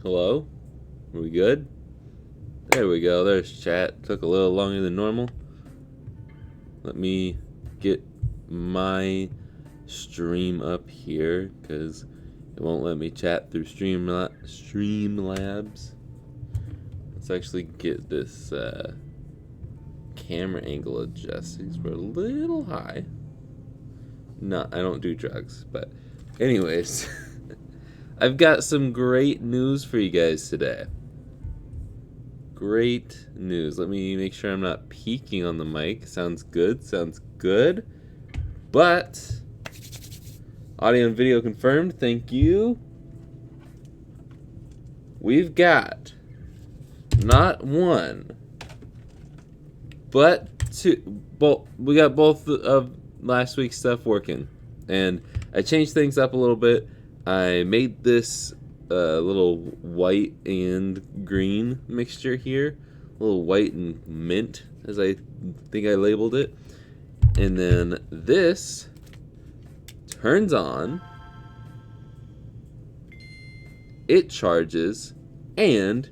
Hello? Are we good? There we go. There's chat. Took a little longer than normal. Let me get my stream up here because it won't let me chat through Streamlabs. Let's actually get this camera angle adjusted. We're a little high. No, I don't do drugs, but anyways. I've got some great news for you guys today. Great news. Let me make sure I'm not peeking on the mic. Sounds good. Sounds good. But audio and video confirmed. Thank you. We've got not one, but two. We got both of last week's stuff working, and I changed things up a little bit. I made this little white and green mixture here. A little white and mint, as I think I labeled it. And then this turns on, it charges, and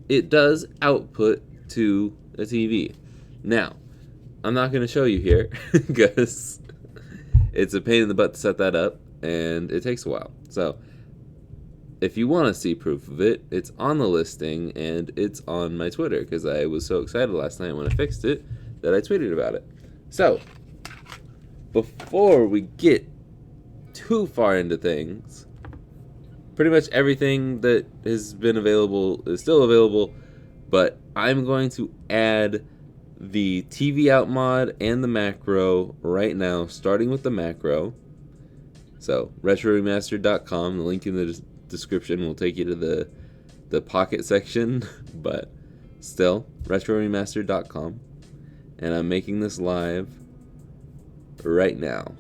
it does output to a TV. Now, I'm not going to show you here because it's a pain in the butt to set that up, and it takes a while. So if you want to see proof of it, it's on the listing, and it's on my Twitter, because I was so excited last night when I fixed it that I tweeted about it. So before we get too far into things, pretty much everything that has been available is still available, but I'm going to add the TV out mod and the macro right now, starting with the macro. So retroremastered.com, the link in the description will take you to the pocket section, but still, retroremastered.com. And I'm making this live right now.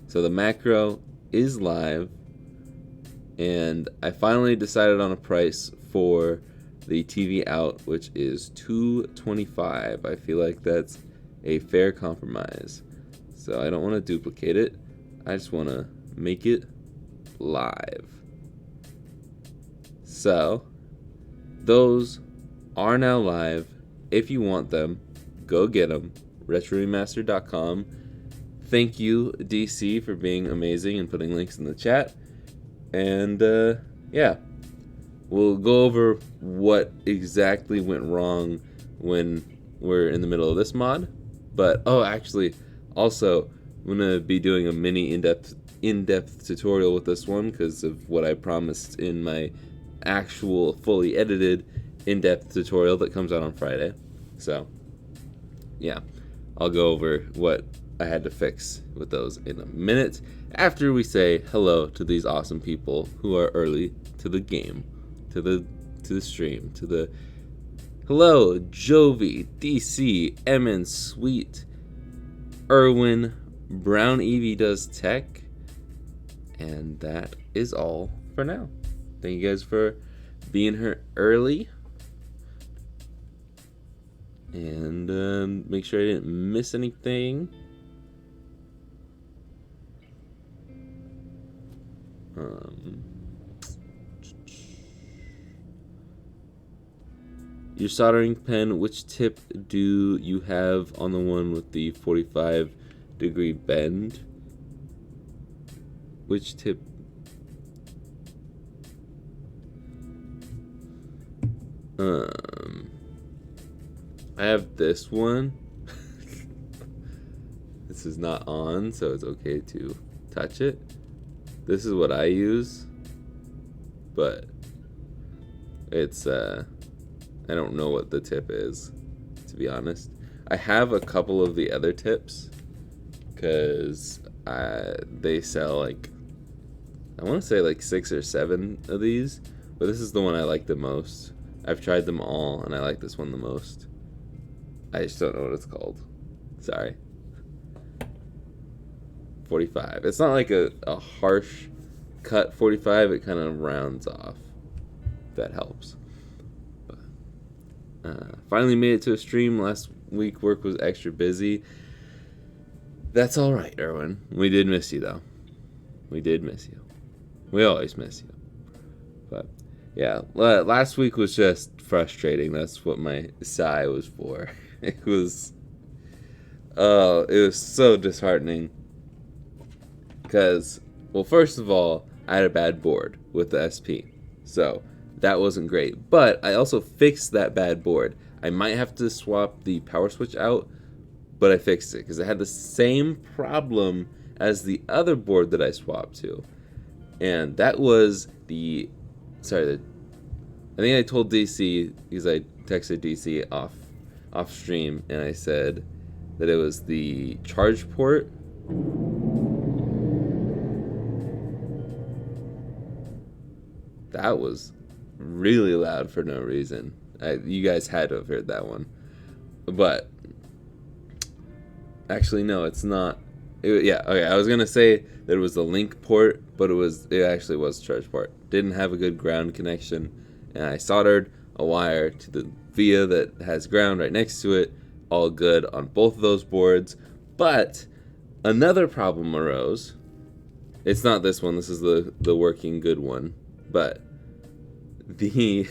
So the macro is live, and I finally decided on a price for the TV out, which is $225. I feel like that's a fair compromise. So I don't want to duplicate it. I just want to make it live. So those are now live. If you want them, go get them. retroremastered.com. Thank you, DC, for being amazing and putting links in the chat. And yeah, we'll go over what exactly went wrong when we're in the middle of this mod. But actually, also, I'm gonna be doing a mini in-depth tutorial with this one because of what I promised in my actual fully edited in-depth tutorial that comes out on Friday. So yeah, I'll go over what I had to fix with those in a minute after we say hello to these awesome people who are early to the game, to the stream, to the hello Jovi, DC, Emin, Sweet, Erwin, Brown Evie does tech, and that is all for now. Thank you guys for being here early, and make sure I didn't miss anything. Your soldering pen, which tip do you have on the one with the 45-degree bend? Which tip? I have this one. This is not on, so it's okay to touch it. This is what I use, but it's I don't know what the tip is, to be honest. I have a couple of the other tips because they sell like, I want to say like 6 or 7 of these, but this is the one I like the most. I've tried them all, and I like this one the most. I just don't know what it's called. Sorry. 45. It's not like a harsh cut 45. It kind of rounds off. That helps. Finally made it to a stream. Last week work was extra busy. That's all right, Erwin. We did miss you, though. We did miss you. We always miss you. But Yeah, last week was just frustrating. That's what my sigh was for. It was, it was so disheartening. Because, well, first of all, I had a bad board with the SP. So, that wasn't great. But I also fixed that bad board. I might have to swap the power switch out, but I fixed it. Because it had the same problem as the other board that I swapped to. And that was the... Sorry, I think I told DC, because I texted DC off stream, and I said that it was the charge port. That was really loud for no reason. You guys had to have heard that one. But, actually, no, it's not. Yeah, okay, I was going to say that it was the link port, but it actually was charge port. Didn't have a good ground connection, and I soldered a wire to the via that has ground right next to it. All good on both of those boards. But another problem arose. It's not this one. This is the working good one. But the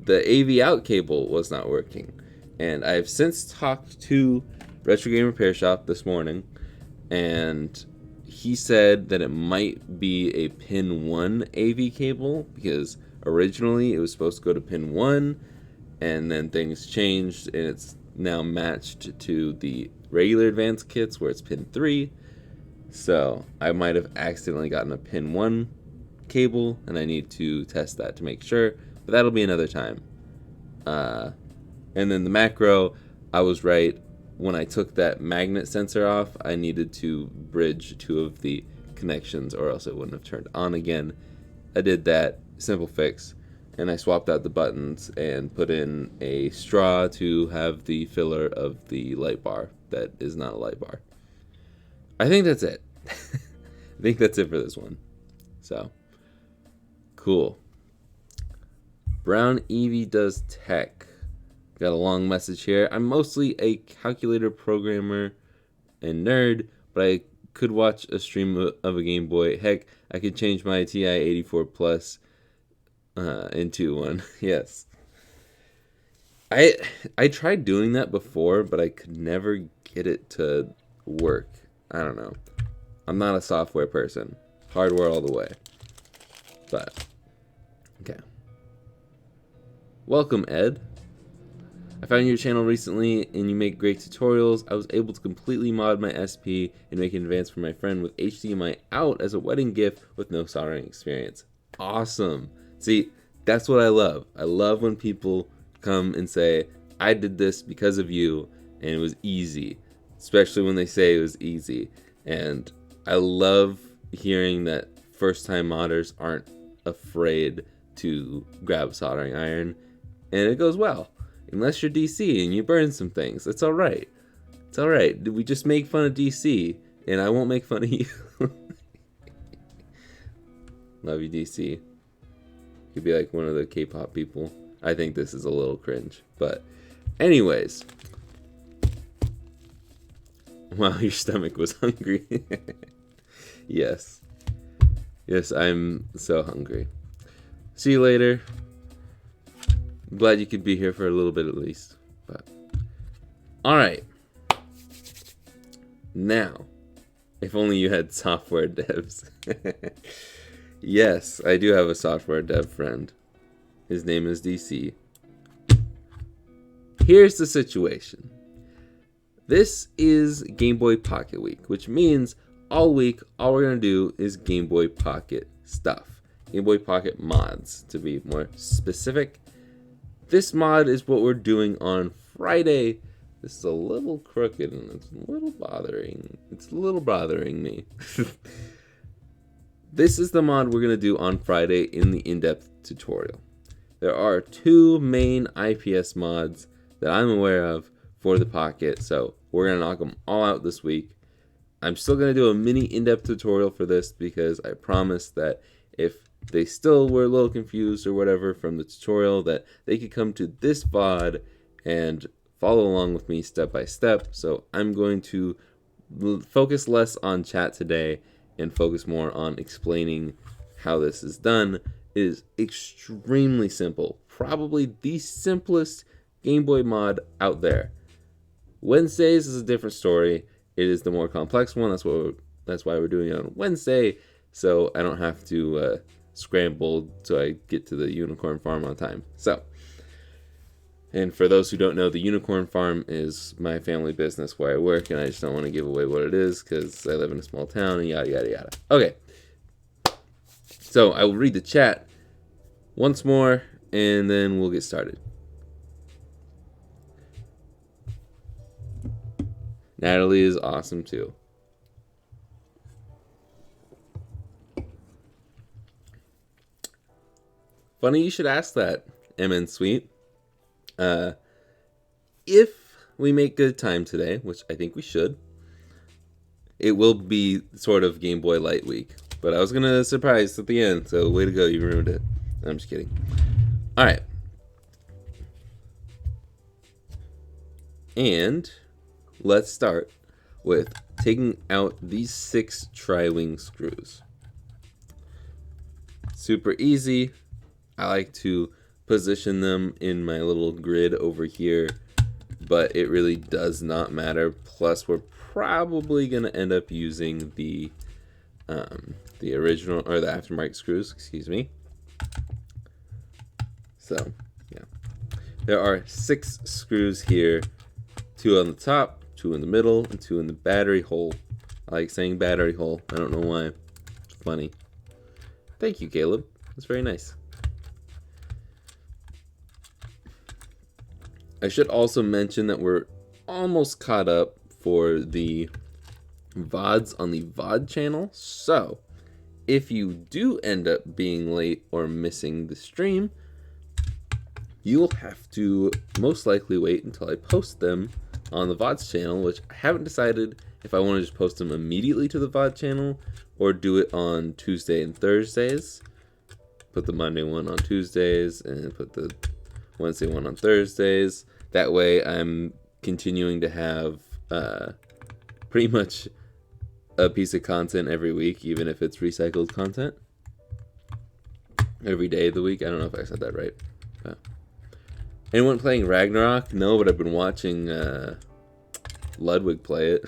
AV out cable was not working. And I've since talked to Retro Game Repair Shop this morning, and he said that it might be a pin 1 AV cable, because originally it was supposed to go to pin 1, and then things changed, and it's now matched to the regular advanced kits where it's pin 3. So I might have accidentally gotten a pin 1 cable, and I need to test that to make sure, but that'll be another time. And then the macro, I was right. When I took that magnet sensor off, I needed to bridge 2 of the connections, or else it wouldn't have turned on again. I did that, simple fix, and I swapped out the buttons and put in a straw to have the filler of the light bar that is not a light bar. I think that's it. I think that's it for this one. So, cool. Brown Evie does tech. Got a long message here. I'm mostly a calculator programmer and nerd, but I could watch a stream of a Game Boy. Heck, I could change my TI 84 Plus into one. Yes. I tried doing that before, but I could never get it to work. I don't know. I'm not a software person. Hardware all the way. But, okay. Welcome, Ed. I found your channel recently, and you make great tutorials. I was able to completely mod my SP and make an advance for my friend with HDMI out as a wedding gift with no soldering experience. Awesome. See, that's what I love. I love when people come and say, I did this because of you, and it was easy. Especially when they say it was easy. And I love hearing that first-time modders aren't afraid to grab a soldering iron, and it goes well. Unless you're DC and you burn some things. It's alright. It's alright. We just make fun of DC, and I won't make fun of you. Love you, DC. You'd be like one of the K-pop people. I think this is a little cringe. But anyways. Wow, your stomach was hungry. Yes. Yes, I'm so hungry. See you later. I'm glad you could be here for a little bit at least. But alright. Now, if only you had software devs. Yes, I do have a software dev friend. His name is DC. Here's the situation. This is Game Boy Pocket Week, which means all week, all we're going to do is Game Boy Pocket stuff. Game Boy Pocket mods, to be more specific. This mod is what we're doing on Friday. This is a little crooked and it's a little bothering. It's a little bothering me. This is the mod we're going to do on Friday in the in-depth tutorial. There are 2 main IPS mods that I'm aware of for the Pocket, so we're going to knock them all out this week. I'm still going to do a mini in-depth tutorial for this because I promised that if they still were a little confused or whatever from the tutorial, that they could come to this VOD and follow along with me step by step. So I'm going to focus less on chat today and focus more on explaining how this is done is extremely simple. Probably the simplest Game Boy mod out there. Wednesdays is a different story. It is the more complex one. That's why we're doing it on Wednesday, so I don't have to scramble so I get to the unicorn farm on time. So, and for those who don't know, the unicorn farm is my family business where I work, and I just don't want to give away what it is because I live in a small town and yada yada yada. Okay, so I will read the chat once more, and then we'll get started. Natalie is awesome too. Funny you should ask that, MN Sweet. If we make good time today, which I think we should, it will be sort of Game Boy Light week. But I was going to surprise at the end, so way to go, you ruined it. I'm just kidding. Alright. And let's start with taking out these 6 tri-wing screws. Super easy. I like to position them in my little grid over here, but it really does not matter. Plus, we're probably going to end up using the original, or the aftermarket screws, excuse me. So, yeah. There are 6 screws here. 2 on the top, 2 in the middle, and 2 in the battery hole. I like saying battery hole. I don't know why. It's funny. Thank you, Caleb. That's very nice. I should also mention that we're almost caught up for the VODs on the VOD channel. So, if you do end up being late or missing the stream, you'll have to most likely wait until I post them on the VODs channel, which I haven't decided if I want to just post them immediately to the VOD channel or do it on Tuesday and Thursdays. Put the Monday one on Tuesdays and put the Wednesday one on Thursdays. That way I'm continuing to have pretty much a piece of content every week, even if it's recycled content. Every day of the week. I don't know if I said that right. But. Anyone playing Ragnarok? No, but I've been watching Ludwig play it.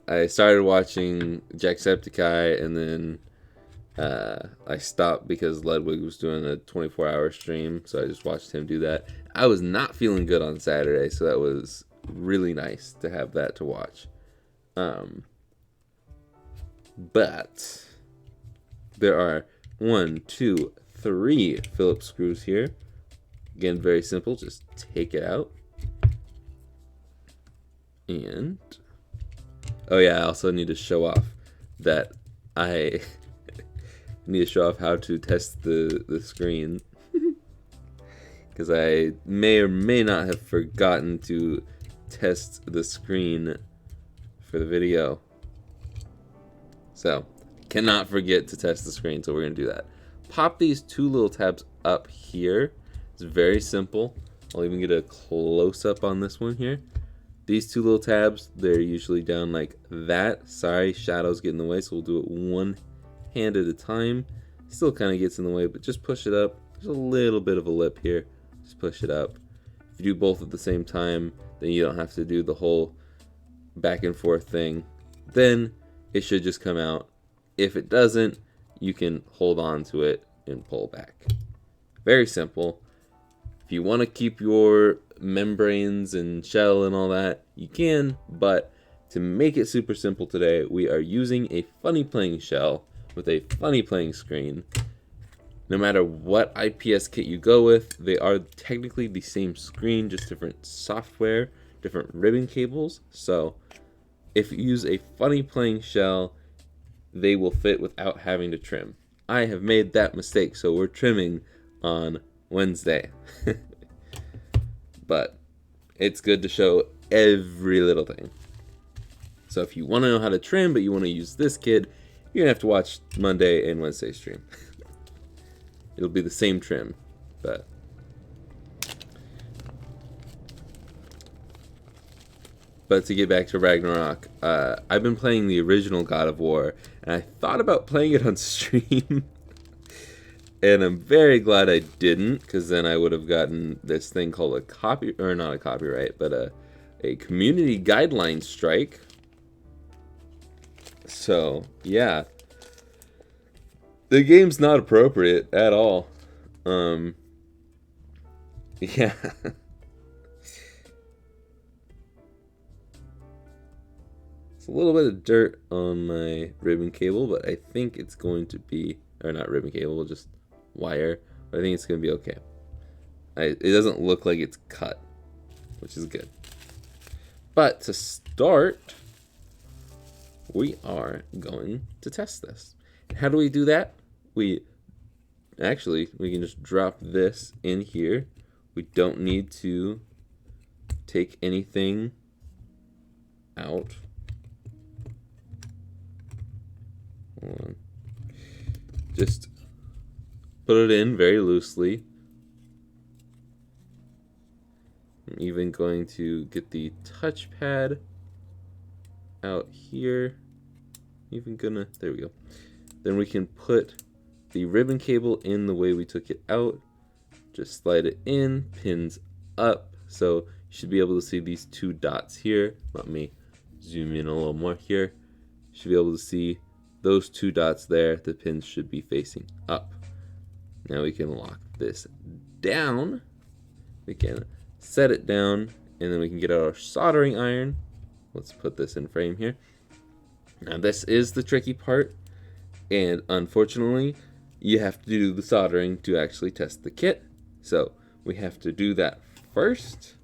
I started watching Jacksepticeye, and then I stopped because Ludwig was doing a 24-hour stream, so I just watched him do that. I was not feeling good on Saturday, so that was really nice to have that to watch. But there are 1, 2, 3 Phillips screws here. Again, very simple. Just take it out. And oh yeah, I also need to show off that I need to show off how to test the screen. Because I may or may not have forgotten to test the screen for the video. So, cannot forget to test the screen, so we're going to do that. Pop these 2 little tabs up here. It's very simple. I'll even get a close-up on this one here. These 2 little tabs, they're usually down like that. Sorry, shadows get in the way, so we'll do it one hand at a time. Still kind of gets in the way, but just push it up. There's a little bit of a lip here. Just push it up. If you do both at the same time, then you don't have to do the whole back and forth thing. Then it should just come out. If it doesn't, you can hold on to it and pull back. Very simple. If you want to keep your membranes and shell and all that, you can, but to make it super simple today, we are using a Funnyplaying shell with a Funnyplaying screen. No matter what IPS kit you go with, they are technically the same screen, just different software, different ribbon cables. So if you use a Funnyplaying shell, they will fit without having to trim. I have made that mistake, so we're trimming on Wednesday. But it's good to show every little thing. So if you want to know how to trim, but you want to use this kit, you're going to have to watch Monday and Wednesday stream. It'll be the same trim, but to get back to Ragnarok, I've been playing the original God of War, and I thought about playing it on stream. And I'm very glad I didn't, because then I would have gotten this thing called not a copyright, but a community guideline strike. So, yeah. The game's not appropriate at all. Yeah. It's a little bit of dirt on my ribbon cable, but I think it's going to be, or not ribbon cable, just wire, but I think it's going to be okay. It doesn't look like it's cut, which is good. But to start, we are going to test this. And how do we do that? We can just drop this in here. We don't need to take anything out. Hold on. Just put it in very loosely. I'm even going to get the touchpad out here. There we go. Then we can put the ribbon cable in the way we took it out. Just slide it in, pins up. So you should be able to see these two dots here. Let me zoom in a little more here. You should be able to see those two dots there. The pins should be facing up. Now we can lock this down. We can set it down, and then we can get out our soldering iron. Let's put this in frame here. Now this is the tricky part, and unfortunately you have to do the soldering to actually test the kit. So we have to do that first,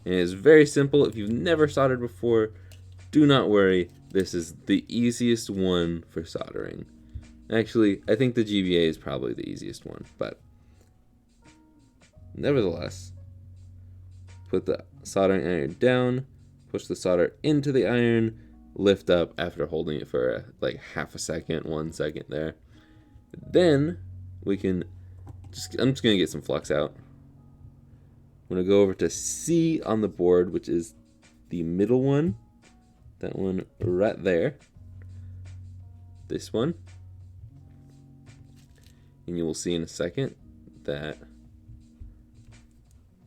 and it's very simple. If you've never soldered before, do not worry. This is the easiest one for soldering. Actually, I think the GBA is probably the easiest one, but nevertheless, put the soldering iron down, push the solder into the iron, lift up after holding it for like half a second, 1 second there. Then we can I'm just gonna get some flux out. I'm gonna go over to C on the board, which is the middle one. That one right there. This one. And you will see in a second that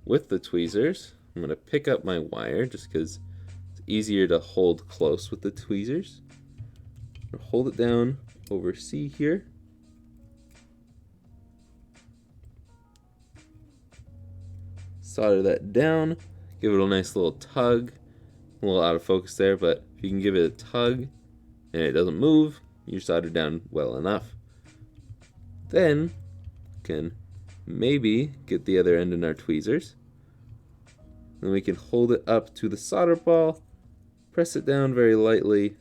with the tweezers, I'm going to pick up my wire just because it's easier to hold close with the tweezers. I'm going to hold it down over C here. Solder that down. Give it a nice little tug. A little out of focus there, but if you can give it a tug and it doesn't move, you're soldered down well enough. Then can maybe get the other end in our tweezers. Then we can hold it up to the solder ball, press it down very lightly,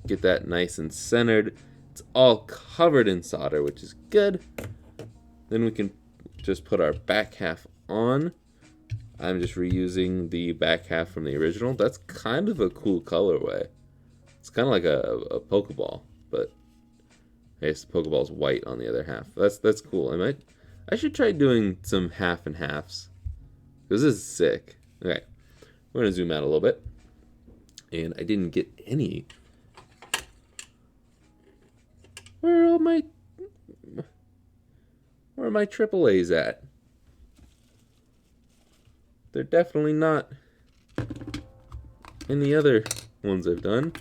get that nice and centered. It's all covered in solder, which is good. Then we can just put our back half on. I'm just reusing the back half from the original. That's kind of a cool colorway. It's kind of like a Pokeball, but I guess the Pokeball's white on the other half. That's cool. I should try doing some half and halves, because this is sick. Okay, we're gonna zoom out a little bit, and I didn't get any. Where are my AAAs at? They're definitely not in the other ones I've done.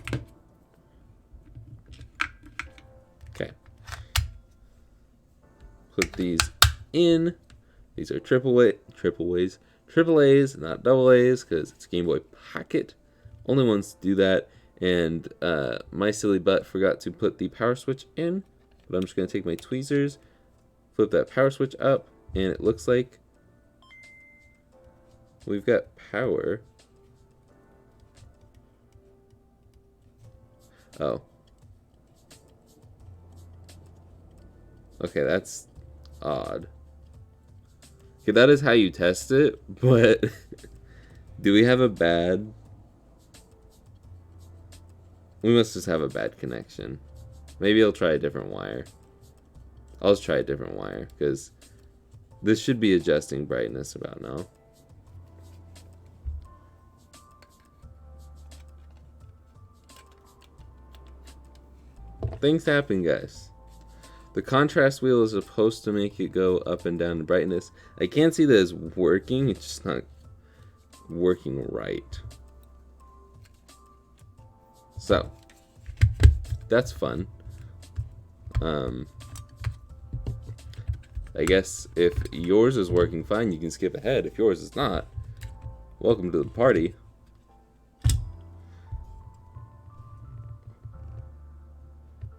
Okay. Put these in. These are AAAs, not double A's, because it's Game Boy Pocket. Only ones to do that. And my silly butt forgot to put the power switch in. But I'm just going to take my tweezers, flip that power switch up, and it looks like we've got power. Oh. Okay, that's odd. Okay, that is how you test it, but do we have a bad... We must just have a bad connection. Maybe I'll try a different wire. I'll just try a different wire, because this should be adjusting brightness about now. Things happen, guys. The contrast wheel is supposed to make it go up and down in brightness. I can't see that it's working. It's just not working right. So, that's fun. I guess if yours is working fine, you can skip ahead. If yours is not, welcome to the party.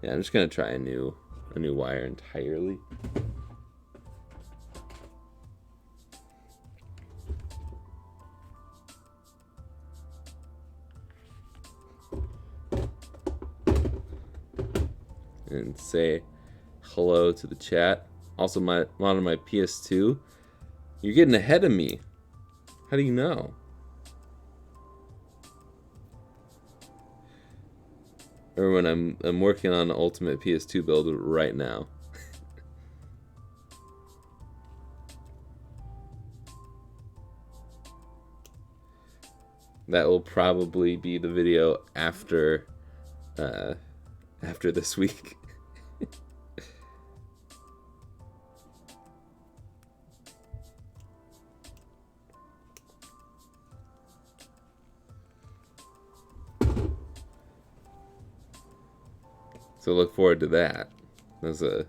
Yeah, I'm just gonna try a new wire entirely. And say hello to the chat. Also, on my PS2. You're getting ahead of me. How do you know? Or when I'm working on the ultimate PS2 build right now. That will probably be the video after this week. So look forward to that. That's a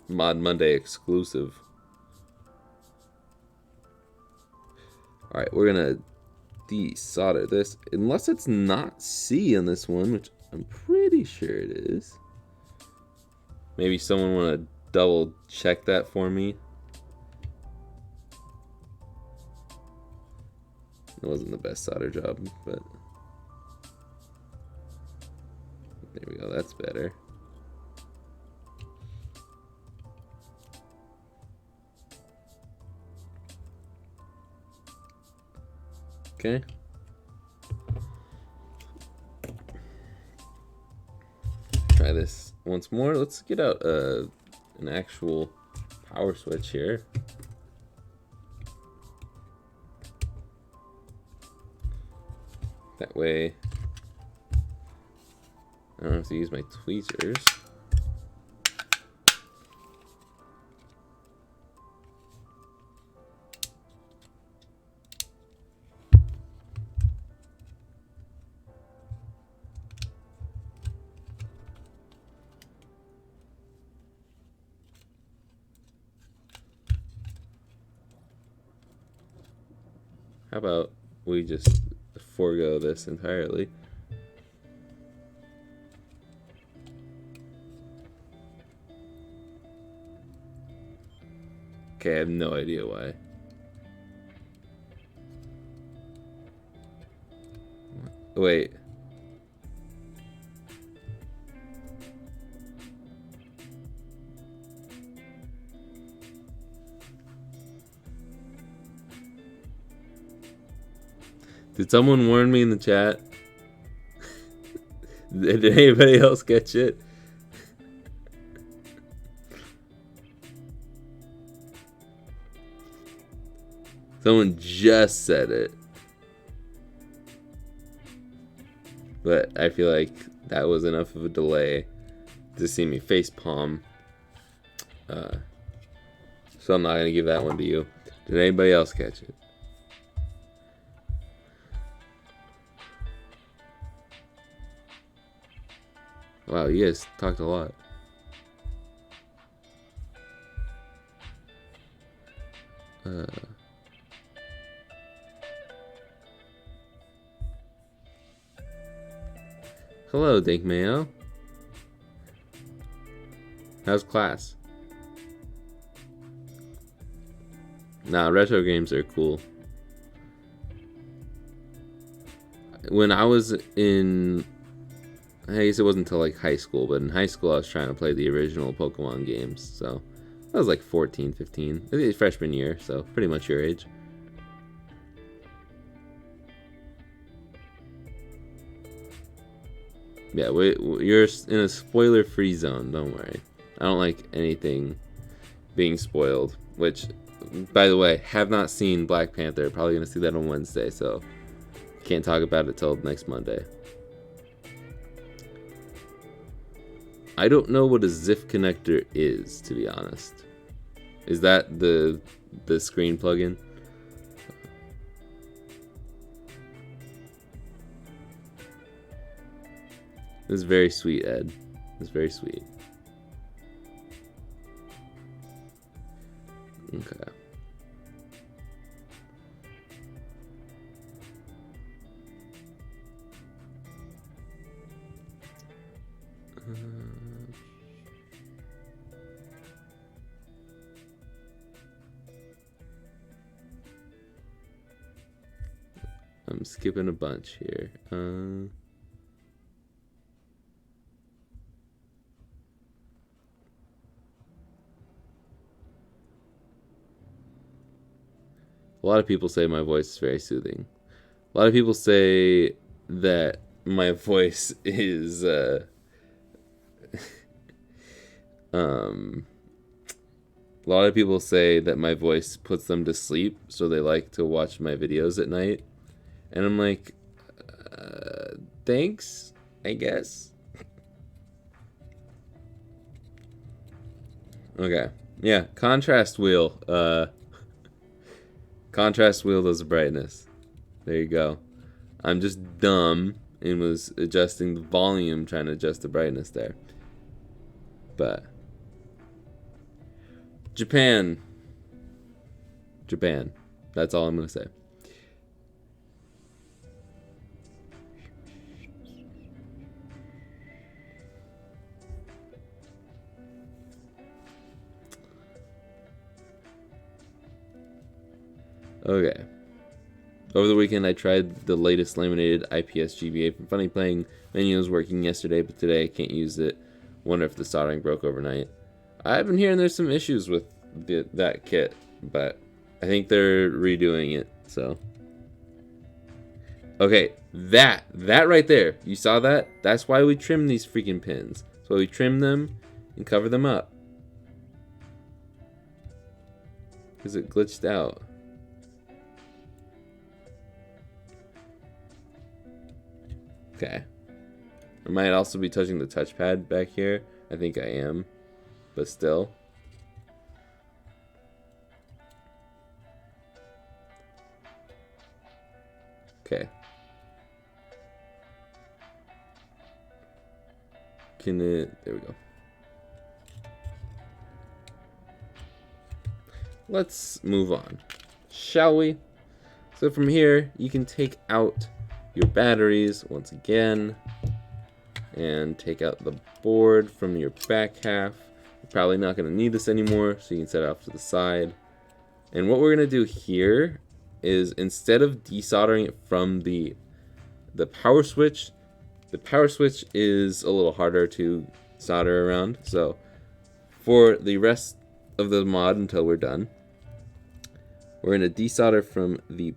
Mod Monday exclusive. Alright, we're gonna desolder this. Unless it's not C on this one, which I'm pretty sure it is. Maybe someone wanna double check that for me. It wasn't the best solder job, but there we go, that's better. Okay. Try this once more. Let's get out an actual power switch here. That way I don't have to use my tweezers. How about we just forego this entirely? Okay, I have no idea why. Wait. Did someone warn me in the chat? Did anybody else catch it? Someone just said it. But I feel like that was enough of a delay to see me facepalm. So I'm not going to give that one to you. Did anybody else catch it? Wow, you guys talked a lot. Hello, Dink Mayo. How's class? Nah, retro games are cool. When I was in, I guess it wasn't until like high school, but in high school I was trying to play the original Pokemon games, so I was like 14, 15. I think it's freshman year, so pretty much your age. Yeah, you're in a spoiler-free zone, don't worry. I don't like anything being spoiled, which, by the way, have not seen Black Panther. Probably going to see that on Wednesday, so can't talk about it till next Monday. I don't know what a ZIF connector is, to be honest. Is that the screen plugin? This is very sweet, Ed. It's very sweet. Okay. I'm skipping a bunch here. A lot of people say my voice is very soothing. A lot of people say that my voice is a lot of people say that my voice puts them to sleep, so they like to watch my videos at night. And I'm like, thanks, I guess. Okay. Yeah, contrast wheel. Contrast wheel does the brightness. There you go. I'm just dumb and was adjusting the volume, trying to adjust the brightness there. But Japan. That's all I'm gonna say. Okay. Over the weekend, I tried the latest laminated IPS GBA from Funnyplaying. Menu was working yesterday, but today I can't use it. Wonder if the soldering broke overnight. I've been hearing there's some issues with that kit, but I think they're redoing it, so. Okay, that right there. You saw that? That's why we trim these freaking pins. That's why we trim them and cover them up. Because it glitched out. Okay. I might also be touching the touchpad back here. I think I am. But still. Okay. Can it... There we go. Let's move on. Shall we? So from here, you can take out your batteries once again and take out the board from your back half. You're probably not going to need this anymore, so you can set it off to the side. And what we're going to do here is, instead of desoldering it from the power switch, the power switch is a little harder to solder around. So for the rest of the mod until we're done, we're going to desolder from the,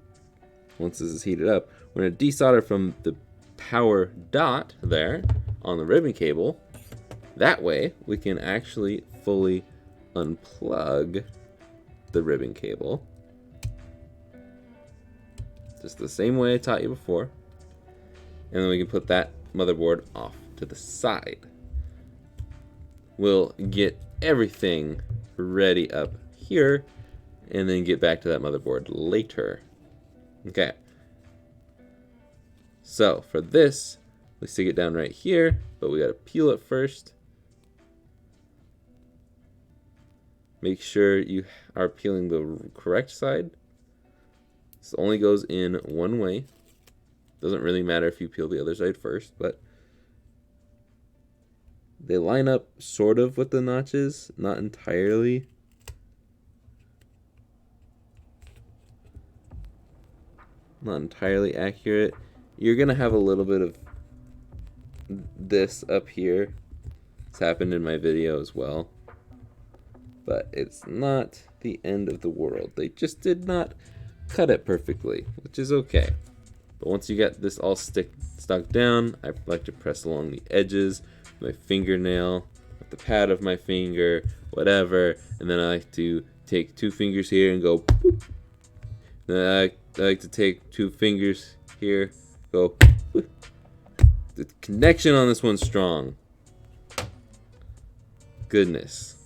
once this is heated up, we're going to desolder from the power dot there on the ribbon cable. That way we can actually fully unplug the ribbon cable. Just the same way I taught you before. And then we can put that motherboard off to the side. We'll get everything ready up here and then get back to that motherboard later. Okay. So for this, we stick it down right here, but we gotta peel it first. Make sure you are peeling the correct side. This only goes in one way. Doesn't really matter if you peel the other side first, but they line up sort of with the notches, not entirely. Not entirely accurate. You're gonna have a little bit of this up here. It's happened in my video as well. But it's not the end of the world. They just did not cut it perfectly, which is okay. But once you get this all stuck down, I like to press along the edges with my fingernail, with the pad of my finger, whatever. And then I like to take two fingers here and go boop. Then I like to take two fingers here, go boop. The connection on this one's strong. goodness.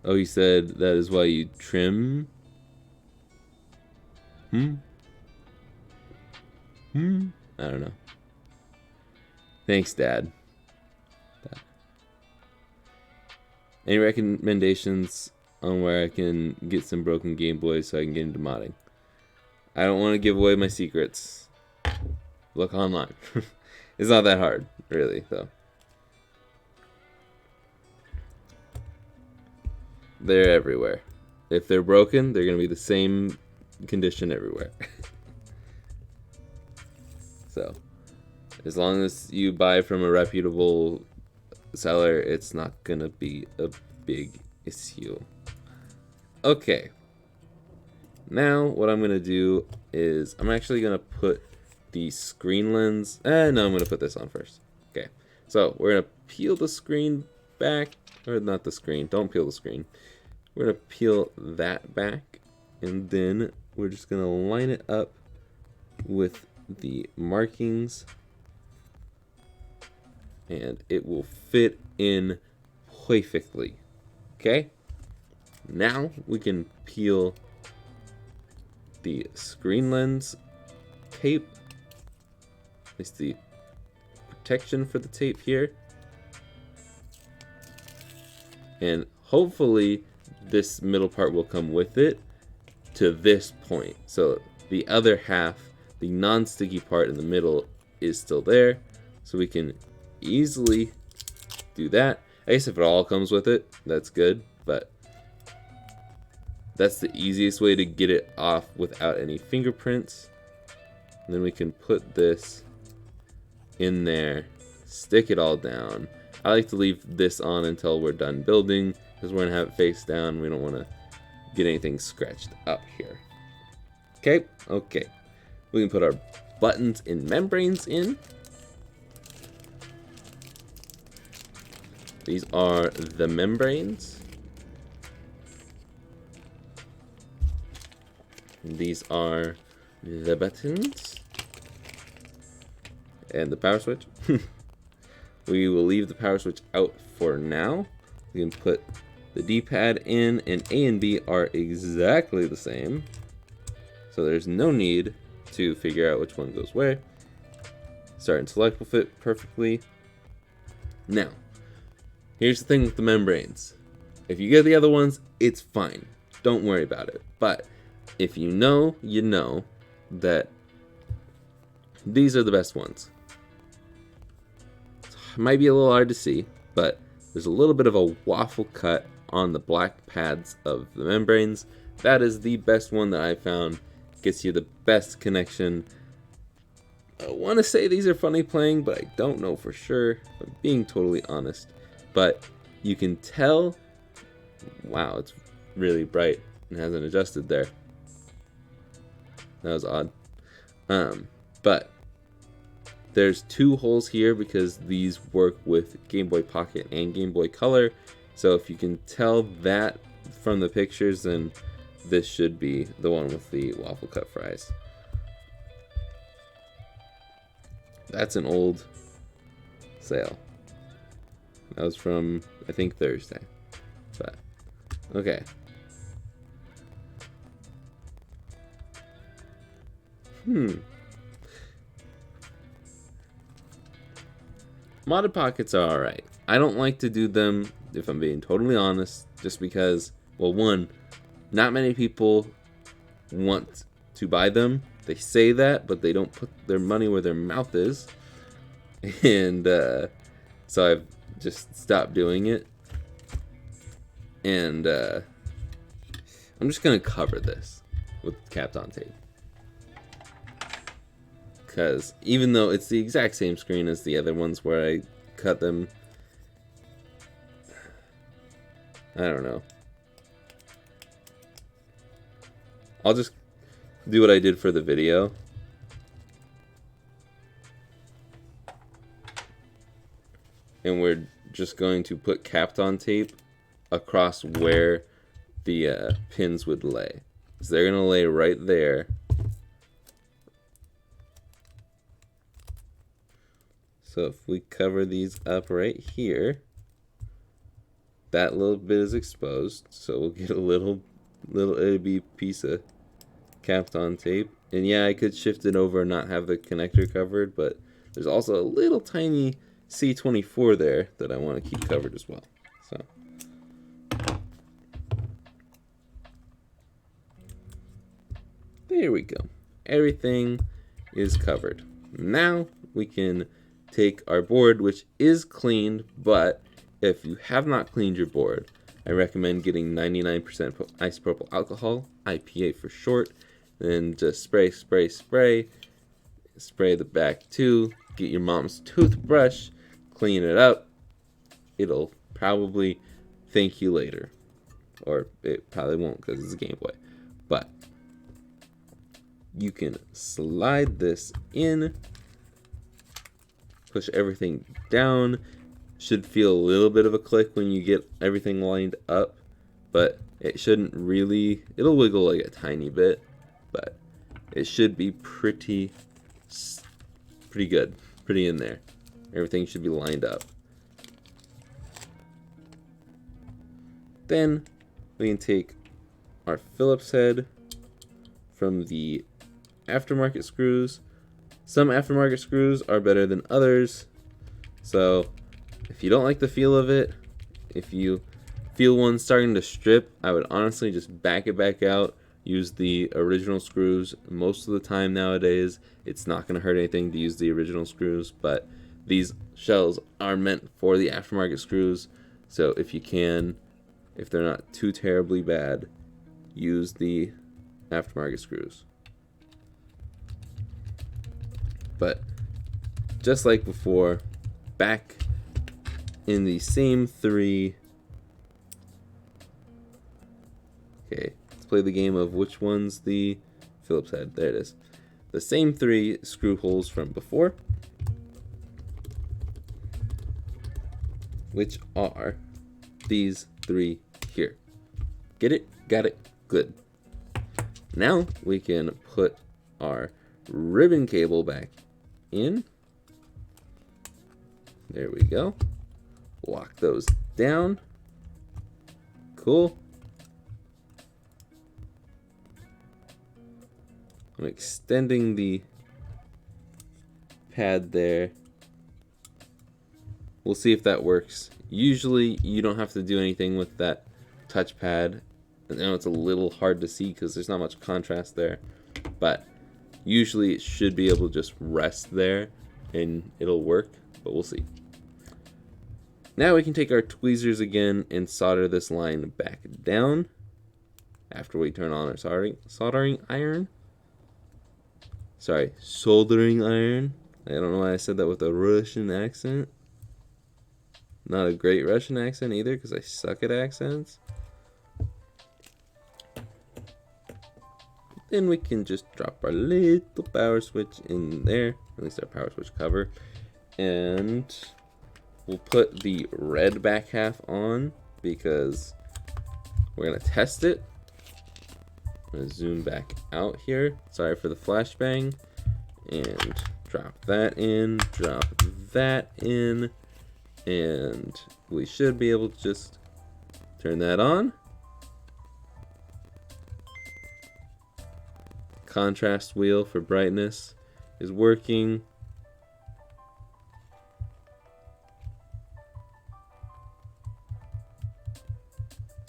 Oh, he said that is why you trim. I don't know. Thanks, Dad. Any recommendations on where I can get some broken Game Boys so I can get into modding? I don't want to give away my secrets. Look online. It's not that hard, really, though. They're everywhere. If they're broken, they're going to be the same condition everywhere. So, as long as you buy from a reputable seller, it's not going to be a big issue. Okay. Now, what I'm going to do is I'm actually going to put the screen lens. No, I'm going to put this on first. Okay. So, we're going to peel the screen back. Or not the screen. Don't peel the screen. We're going to peel that back. And then we're just going to line it up with the markings. And it will fit in perfectly. Okay? Now we can peel the screen lens tape. At least the protection for the tape here. And hopefully this middle part will come with it to this point. So the other half, the non-sticky part in the middle, is still there. So we can easily do that. I guess if it all comes with it, that's good. But that's the easiest way to get it off without any fingerprints. And then we can put this in there, stick it all down. I like to leave this on until we're done building, because we're going to have it face down. We don't want to get anything scratched up here. Okay, okay. We can put our buttons and membranes in. These are the membranes. These are the buttons. And the power switch. We will leave the power switch out for now. We can put the D-pad in, and A and B are exactly the same. So there's no need to figure out which one goes where. Start and select will fit perfectly. Now, here's the thing with the membranes. If you get the other ones, it's fine. Don't worry about it. But if you know, you know that these are the best ones. It might be a little hard to see, but there's a little bit of a waffle cut on the black pads of the membranes. That is the best one that I found. Gets you the best connection. I want to say these are Funnyplaying, but I don't know for sure, if I'm being totally honest. But you can tell, wow, it's really bright and hasn't adjusted there. That was odd. But there's two holes here because these work with Game Boy Pocket and Game Boy Color. So if you can tell that from the pictures, then this should be the one with the waffle cut fries. That's an old sale. That was from, I think, Thursday. But, okay. Modded pockets are alright. I don't like to do them, if I'm being totally honest, just because, well, one, not many people want to buy them. They say that, but they don't put their money where their mouth is. And so I've just stopped doing it. And I'm just going to cover this with Kapton tape. Because even though it's the exact same screen as the other ones where I cut them, I don't know. I'll just do what I did for the video. And we're just going to put Kapton tape across where the pins would lay. So they're going to lay right there. So if we cover these up right here, that little bit is exposed, so we'll get a little it'll be piece of capped on tape. And yeah, I could shift it over and not have the connector covered, but there's also a little tiny C24 there that I want to keep covered as well. So there we go. Everything is covered. Now we can take our board, which is cleaned, but if you have not cleaned your board, I recommend getting 99% isopropyl alcohol, IPA for short, then just spray the back too. Get your mom's toothbrush, clean it up. It'll probably thank you later, or it probably won't because it's a Game Boy. But you can slide this in, push everything down. Should feel a little bit of a click when you get everything lined up, but it shouldn't really. It'll wiggle like a tiny bit, but it should be pretty good, pretty in there. Everything should be lined up. Then we can take our Phillips head from the aftermarket screws. Some aftermarket screws are better than others, so if you don't like the feel of it, if you feel one starting to strip, I would honestly just back it back out. Use the original screws. Most of the time nowadays, it's not going to hurt anything to use the original screws, but these shells are meant for the aftermarket screws. So if you can, if they're not too terribly bad, use the aftermarket screws. But just like before, back in the same three. Okay, let's play the game of which one's the Phillips head. There it is. The same three screw holes from before, which are these three here. Get it? Got it? Good. Now we can put our ribbon cable back in. There we go. Lock those down. Cool. I'm extending the pad there. We'll see if that works. Usually you don't have to do anything with that touchpad. I know it's a little hard to see because there's not much contrast there, but usually it should be able to just rest there and it'll work, but we'll see. Now we can take our tweezers again and solder this line back down after we turn on our soldering iron. Sorry, soldering iron. I don't know why I said that with a Russian accent. Not a great Russian accent either because I suck at accents. Then we can just drop our little power switch in there, at least our power switch cover, and we'll put the red back half on because we're going to test it. I'm going to zoom back out here. Sorry for the flashbang. And drop that in, drop that in, and we should be able to just turn that on. Contrast wheel for brightness is working.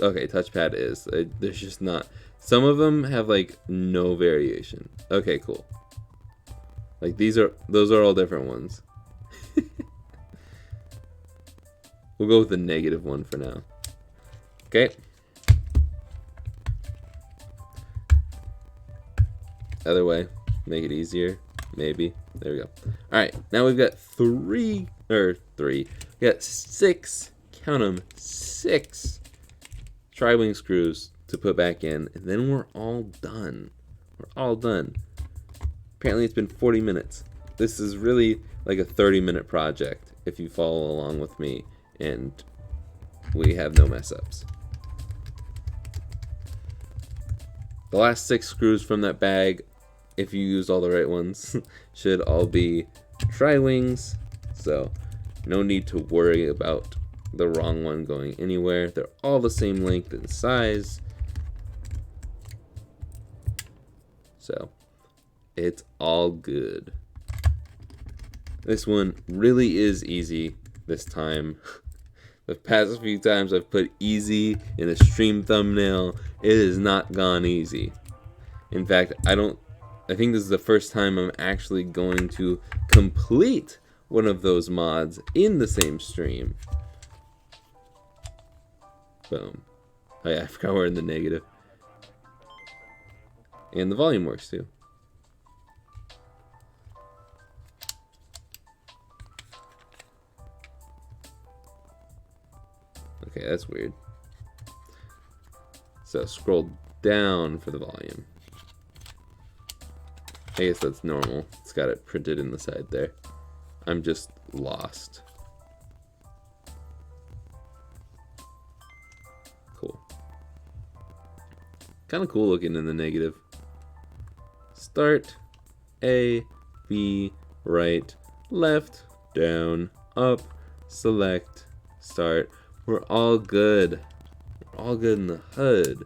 Okay, touchpad is. There's just not. Some of them have like no variation. Okay, cool. Like those are all different ones. We'll go with the negative one for now. Okay. Other way, make it easier, maybe. There we go. All right, now we've got three. We got six. Count them, 6 tri-wing screws to put back in, and then we're all done. We're all done. Apparently it's been 40 minutes. This is really like a 30-minute project if you follow along with me and we have no mess ups. The last 6 screws from that bag, if you use all the right ones, should all be tri-wings. So no need to worry about the wrong one going anywhere. They're all the same length and size. So it's all good. This one really is easy this time. The past few times I've put easy in a stream thumbnail, it has not gone easy. In fact, I think this is the first time I'm actually going to complete one of those mods in the same stream. Boom. Oh yeah, I forgot we're in the negative. And the volume works too. Okay, that's weird. So scroll down for the volume. I guess that's normal. It's got it printed in the side there. I'm just lost. Cool. Kind of cool looking in the negative. Start, A, B, right, left, down, up, select, start. We're all good. We're all good in the hood.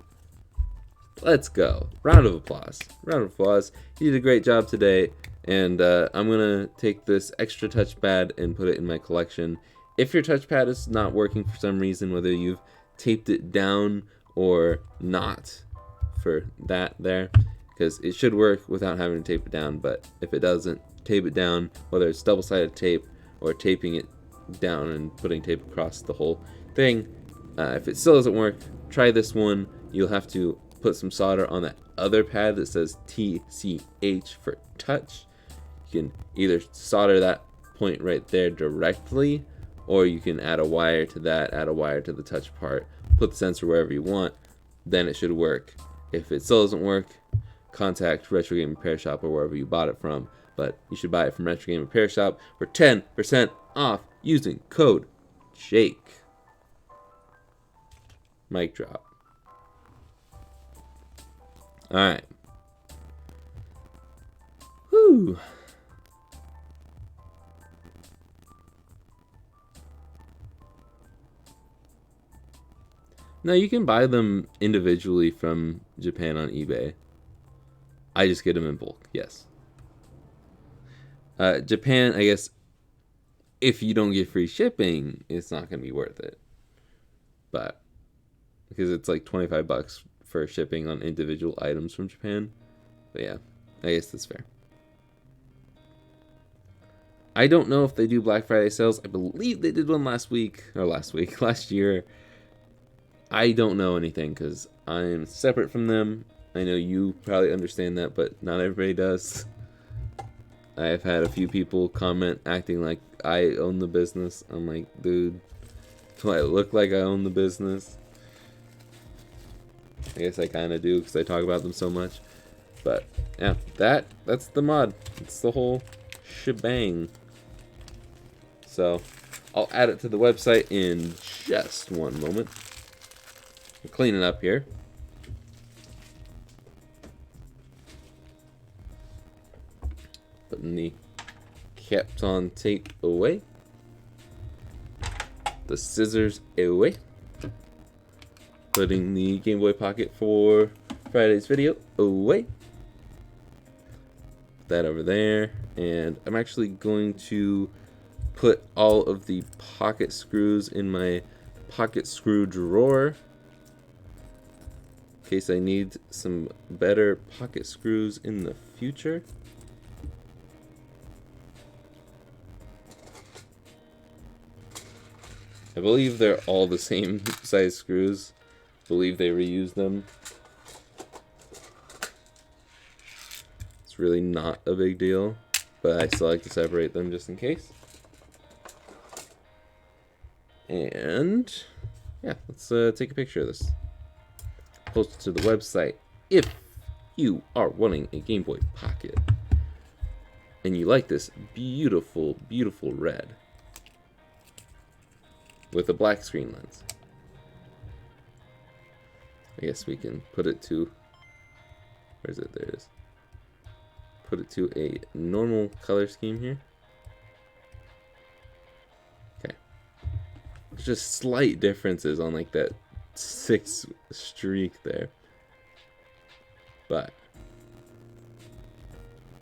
Let's go. Round of applause. Round of applause. You did a great job today. And I'm going to take this extra touchpad and put it in my collection. If your touchpad is not working for some reason, whether you've taped it down or not for that there, because it should work without having to tape it down. But if it doesn't, tape it down, whether it's double-sided tape or taping it down and putting tape across the whole thing. If it still doesn't work, try this one. You'll have to put some solder on that other pad that says TCH for touch. You can either solder that point right there directly, or you can add a wire to that, add a wire to the touch part, put the sensor wherever you want, then it should work. If it still doesn't work, contact Retro Game Repair Shop or wherever you bought it from. But you should buy it from Retro Game Repair Shop for 10% off using code JAKE. Mic drop. Alright. Whew. Now you can buy them individually from Japan on eBay. I just get them in bulk, yes. Japan, I guess, if you don't get free shipping, it's not going to be worth it. But because it's like $25 for shipping on individual items from Japan. But yeah, I guess that's fair. I don't know if they do Black Friday sales. I believe they did one last year. I don't know anything because I'm separate from them. I know you probably understand that, but not everybody does. I've had a few people comment acting like I own the business. I'm like, dude, do I look like I own the business? I guess I kind of do because I talk about them so much. But yeah, that's the mod. It's the whole shebang. So I'll add it to the website in just one moment. We'll clean it up here. Putting the Kapton tape away. The scissors away. Putting the Game Boy Pocket for Friday's video away. That over there. And I'm actually going to put all of the pocket screws in my pocket screw drawer. In case I need some better pocket screws in the future. I believe they're all the same size screws. I believe they reuse them. It's really not a big deal, but I still like to separate them just in case. And yeah, let's take a picture of this. Post it to the website if you are wanting a Game Boy Pocket and you like this beautiful, beautiful red with a black screen lens. I guess we can put it to, where is it? There it is. Put it to a normal color scheme here. just slight differences on like that 6 streak there. But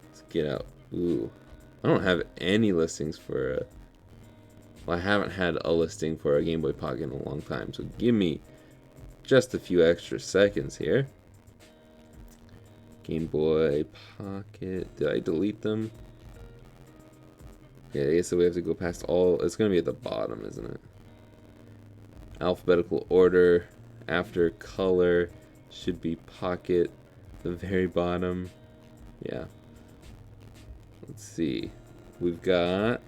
let's get out. Ooh, I don't have any listings for well, I haven't had a listing for a Game Boy Pocket in a long time, so give me just a few extra seconds here. Game Boy Pocket, did I delete them? Yeah, I guess we have to go past all. It's gonna be at the bottom, isn't it? Alphabetical order after color should be Pocket, the very bottom. Yeah. Let's see. We've got.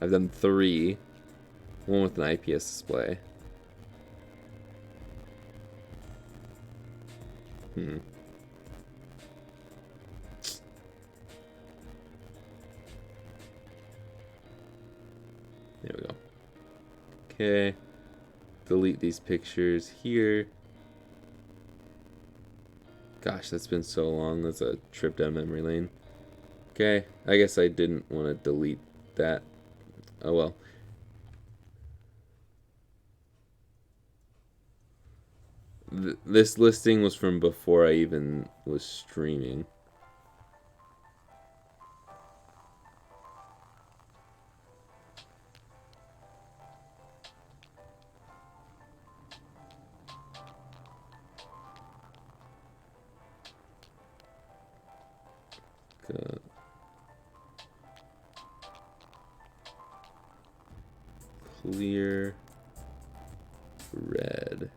I've done 3. One with an IPS display. There we go. Okay. Delete these pictures here. Gosh, that's been so long. That's a trip down memory lane. Okay, I guess I didn't want to delete that. Oh well. This listing was from before I even was streaming. Clear red.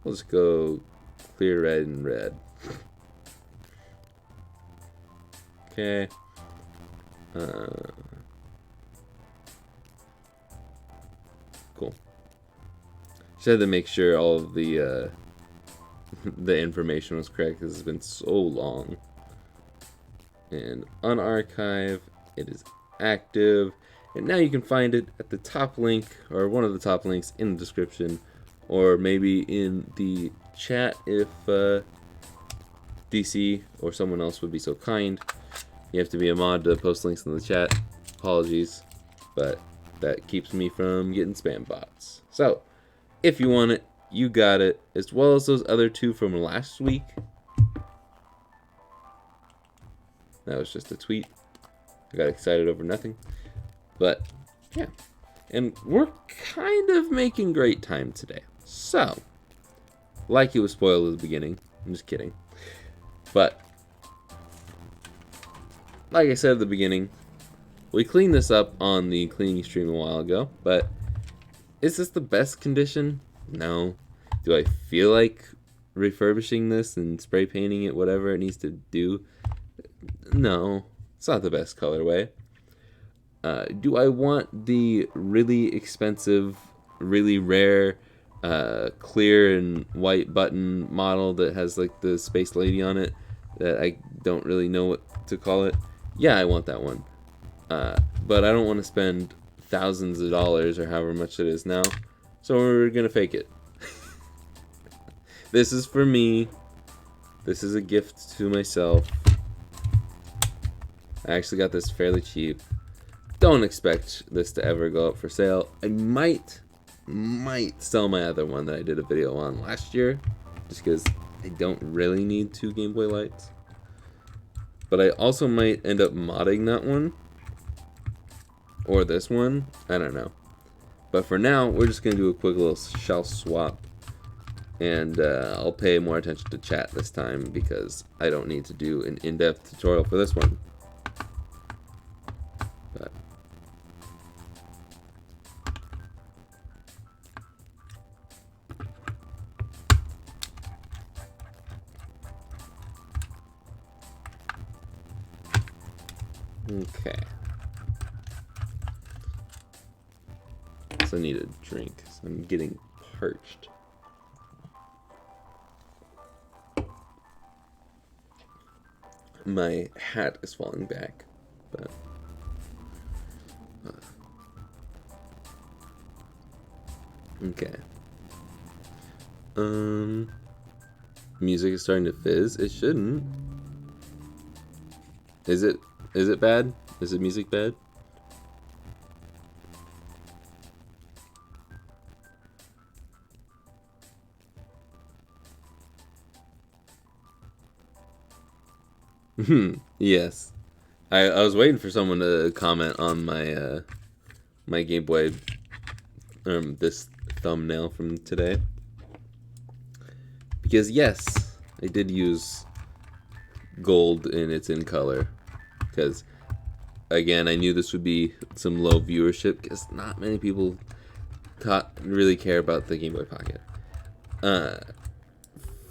Let's go clear red and red. Okay. Cool. Just had to make sure all of the the information was correct because it's been so long. And unarchive, it is active, and now you can find it at the top link, or one of the top links in the description, or maybe in the chat if DC or someone else would be so kind. You have to be a mod to post links in the chat. Apologies, but that keeps me from getting spam bots. So, if you want it, you got it, as well as those other 2 from last week. That was just a tweet. I got excited over nothing. But, yeah. And we're kind of making great time today. So, like it was spoiled at the beginning. I'm just kidding. But, like I said at the beginning, we cleaned this up on the cleaning stream a while ago. But, is this the best condition? No. Do I feel like refurbishing this and spray painting it, whatever it needs to do? No. It's not the best colorway. Do I want the really expensive, really rare, clear and white button model that has like the Space Lady on it that I don't really know what to call it? Yeah, I want that one. But I don't want to spend thousands of dollars or however much it is now. So we're going to fake it. This is for me. This is a gift to myself. I actually got this fairly cheap. Don't expect this to ever go up for sale. I might sell my other one that I did a video on last year, just because I don't really need 2 Game Boy lights. But I also might end up modding that one, or this one. I don't know. But for now, we're just gonna do a quick little shelf swap, and I'll pay more attention to chat this time because I don't need to do an in-depth tutorial for this one. But okay. So I need a drink. So I'm getting parched. My hat is falling back, but okay. Music is starting to fizz. It shouldn't. Is it bad? Is the music bad? Yes. I was waiting for someone to comment on my Game Boy this thumbnail from today. Because yes, I did use gold and it's in color. Because again, I knew this would be some low viewership because not many people really care about the Game Boy Pocket.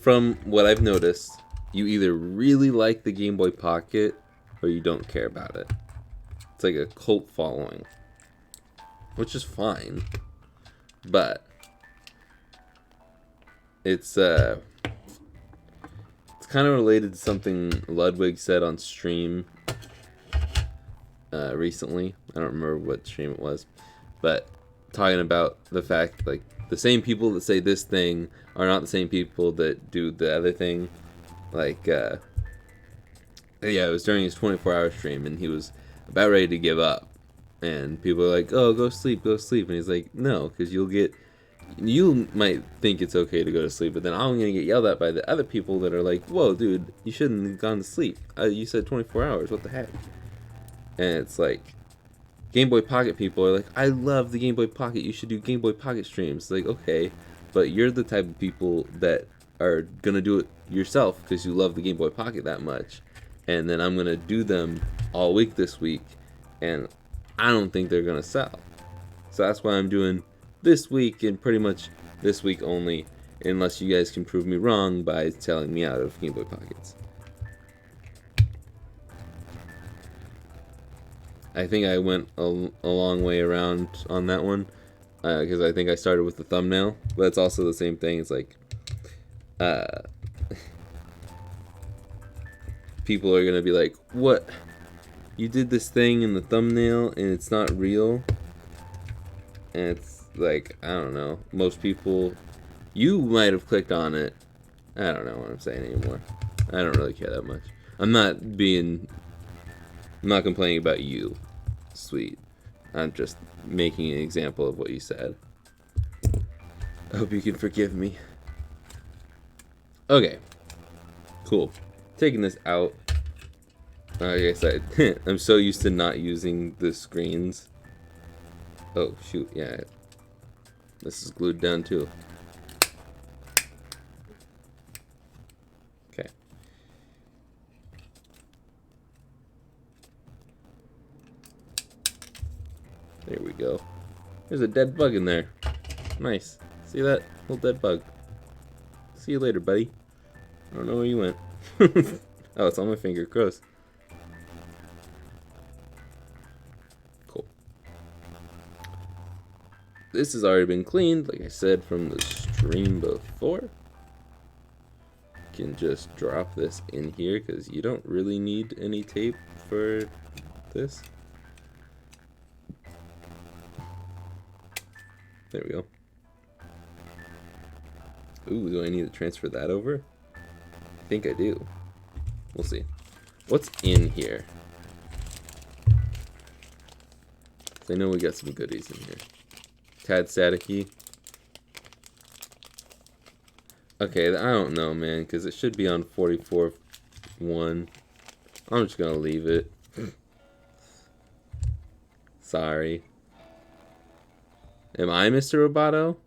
From what I've noticed, you either really like the Game Boy Pocket or you don't care about it. It's like a cult following, which is fine, but it's kind of related to something Ludwig said on stream recently. I don't remember what stream it was, but talking about the fact like the same people that say this thing are not the same people that do the other thing. Like yeah, it was during his 24-hour stream and he was about ready to give up, and people are like, oh, go sleep, and he's like, no, because you might think it's okay to go to sleep, but then I'm gonna get yelled at by the other people that are like, whoa, dude, you shouldn't have gone to sleep, you said 24 hours, what the heck. And it's like, Game Boy Pocket people are like, I love the Game Boy Pocket, you should do Game Boy Pocket streams. Like, okay, but you're the type of people that are gonna do it yourself because you love the Game Boy Pocket that much, and then I'm gonna do them all week this week, and I don't think they're gonna sell. So that's why I'm doing this week and pretty much this week only, unless you guys can prove me wrong by selling me out of Game Boy Pockets. I think I went a long way around on that one because I think I started with the thumbnail, but it's also the same thing. It's like people are gonna be like, what? You did this thing in the thumbnail and it's not real? And it's like, I don't know. Most people, you might have clicked on it. I don't know what I'm saying anymore. I don't really care that much. I'm not complaining about you, sweet. I'm just making an example of what you said. I hope you can forgive me. Okay. Cool. Taking this out. Like I said, I'm so used to not using the screens. Oh, shoot, yeah. This is glued down too. Okay. There we go. There's a dead bug in there. Nice. See that? Little dead bug. See you later, buddy. I don't know where you went. Oh, it's on my finger. Gross. Cool. This has already been cleaned, like I said, from the stream before. You can just drop this in here because you don't really need any tape for this. There we go. Ooh, do I need to transfer that over? I think I do. We'll see. What's in here? I know we got some goodies in here. Tad staticky. Okay, I don't know, man, because it should be on 44.1. I'm just gonna leave it. Sorry. Am I Mr. Roboto?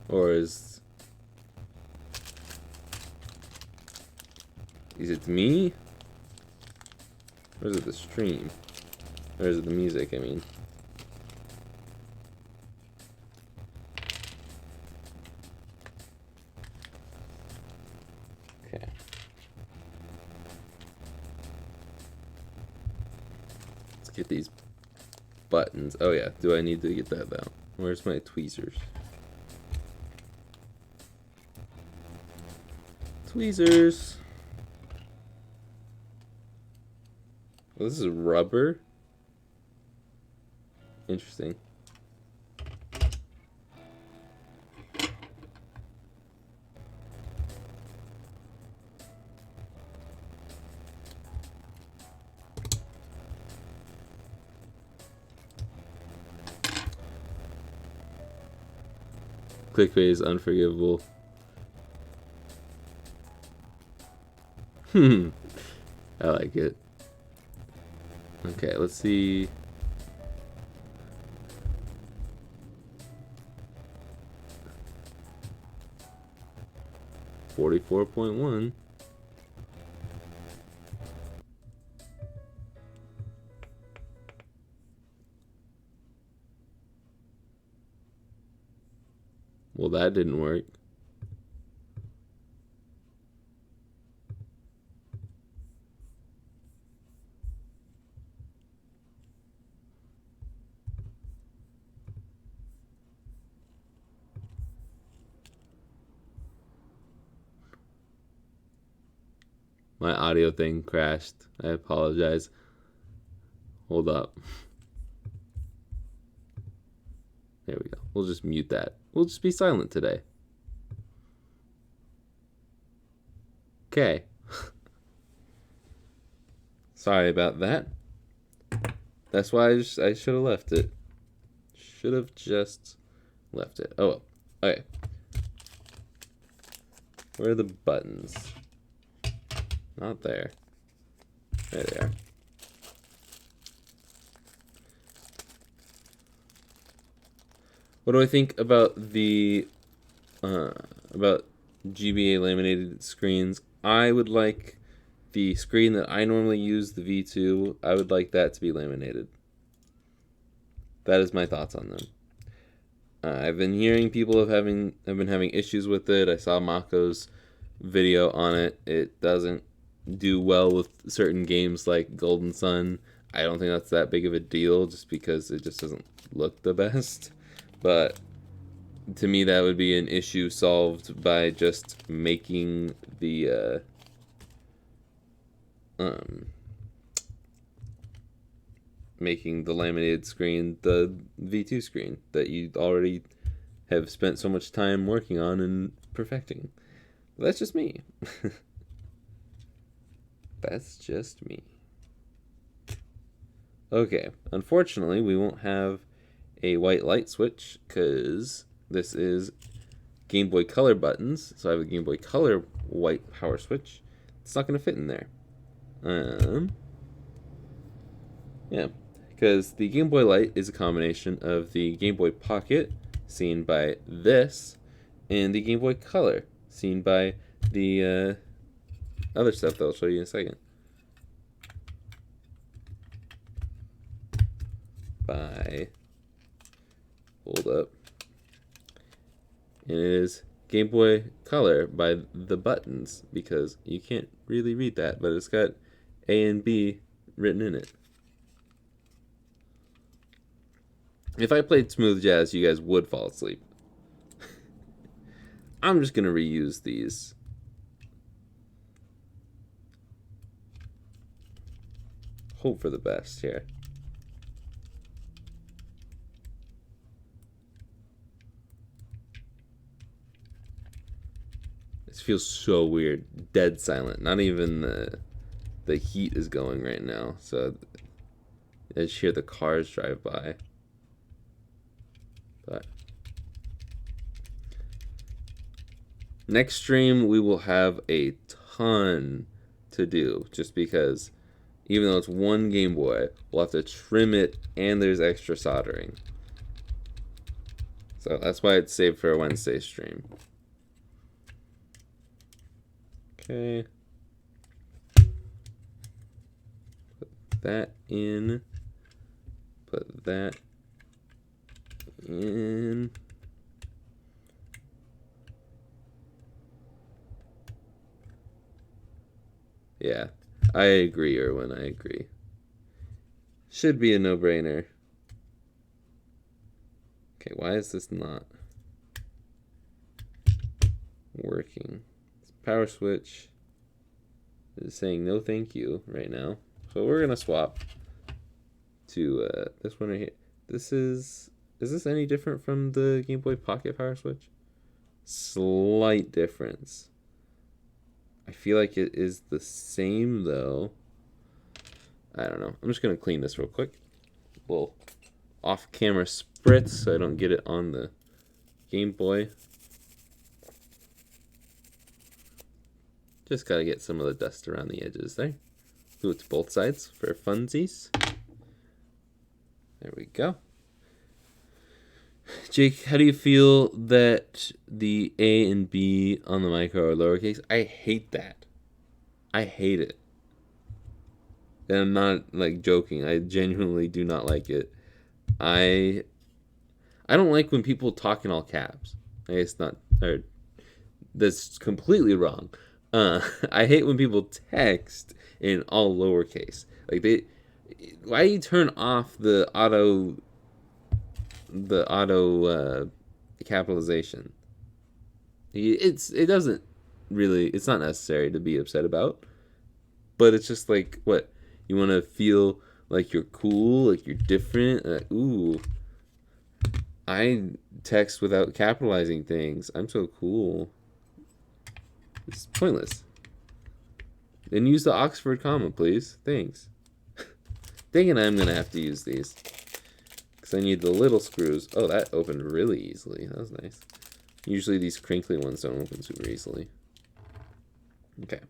Or is it me? Or is it the stream? Or is it the music, I mean? Okay. Let's get these buttons. Oh yeah, do I need to get that out? Where's my tweezers? Tweezers. Oh, this is rubber. Interesting. Clickbait is unforgivable. I like it. Okay, let's see. $44.1. Well, that didn't work. My audio thing crashed. I apologize. Hold up. There we go. We'll just mute that. We'll just be silent today. Okay. Sorry about that. That's why I should have left it. Should have just left it. Oh, okay. Where are the buttons? Not there. There they are. What do I think about the about GBA laminated screens? I would like the screen that I normally use, the V2. I would like that to be laminated. That is my thoughts on them. I've been hearing people have been having issues with it. I saw Mako's video on it. It doesn't do well with certain games like Golden Sun. I don't think that's that big of a deal just because it just doesn't look the best. But to me, that would be an issue solved by just making the laminated screen the V2 screen that you already have spent so much time working on and perfecting. That's just me. That's just me. Okay, unfortunately, we won't have a white light switch because this is Game Boy Color buttons. So I have a Game Boy Color white power switch. It's not going to fit in there. Yeah, because the Game Boy Light is a combination of the Game Boy Pocket, seen by this, and the Game Boy Color, seen by the other stuff that I'll show you in a second. Hold up. And it is Game Boy Color by the buttons, because you can't really read that, but it's got A and B written in it. If I played smooth jazz, you guys would fall asleep. I'm just going to reuse these. Hope for the best here. This feels so weird. Dead silent. Not even the heat is going right now. So I just hear the cars drive by. But next stream we will have a ton to do, just because even though it's one Game Boy, we'll have to trim it and there's extra soldering. So that's why it's saved for a Wednesday stream. Okay. Put that in. Put that in. Yeah, I agree, Erwin. I agree. Should be a no-brainer. Okay, why is this not working? Power switch is saying no thank you right now. So we're gonna swap to this one right here. This is this any different from the Game Boy Pocket power switch? Slight difference. I feel like it is the same though. I don't know. I'm just gonna clean this real quick. Little off-camera spritz so I don't get it on the Game Boy. Just gotta get some of the dust around the edges there. Do it to both sides for funsies. There we go. Jake, how do you feel that the A and B on the micro are lowercase? I hate that. I hate it. And I'm not like joking. I genuinely do not like it. I don't like when people talk in all caps. I guess not. Or, that's completely wrong. I hate when people text in all lowercase. Like why do you turn off the auto capitalization? It doesn't really. It's not necessary to be upset about. But it's just like, what, you want to feel like you're cool, like you're different. Ooh, I text without capitalizing things. I'm so cool. It's pointless. Then use the Oxford comma, please. Thanks. Dang it, I'm going to have to use these. Because I need the little screws. Oh, that opened really easily. That was nice. Usually these crinkly ones don't open super easily. Okay.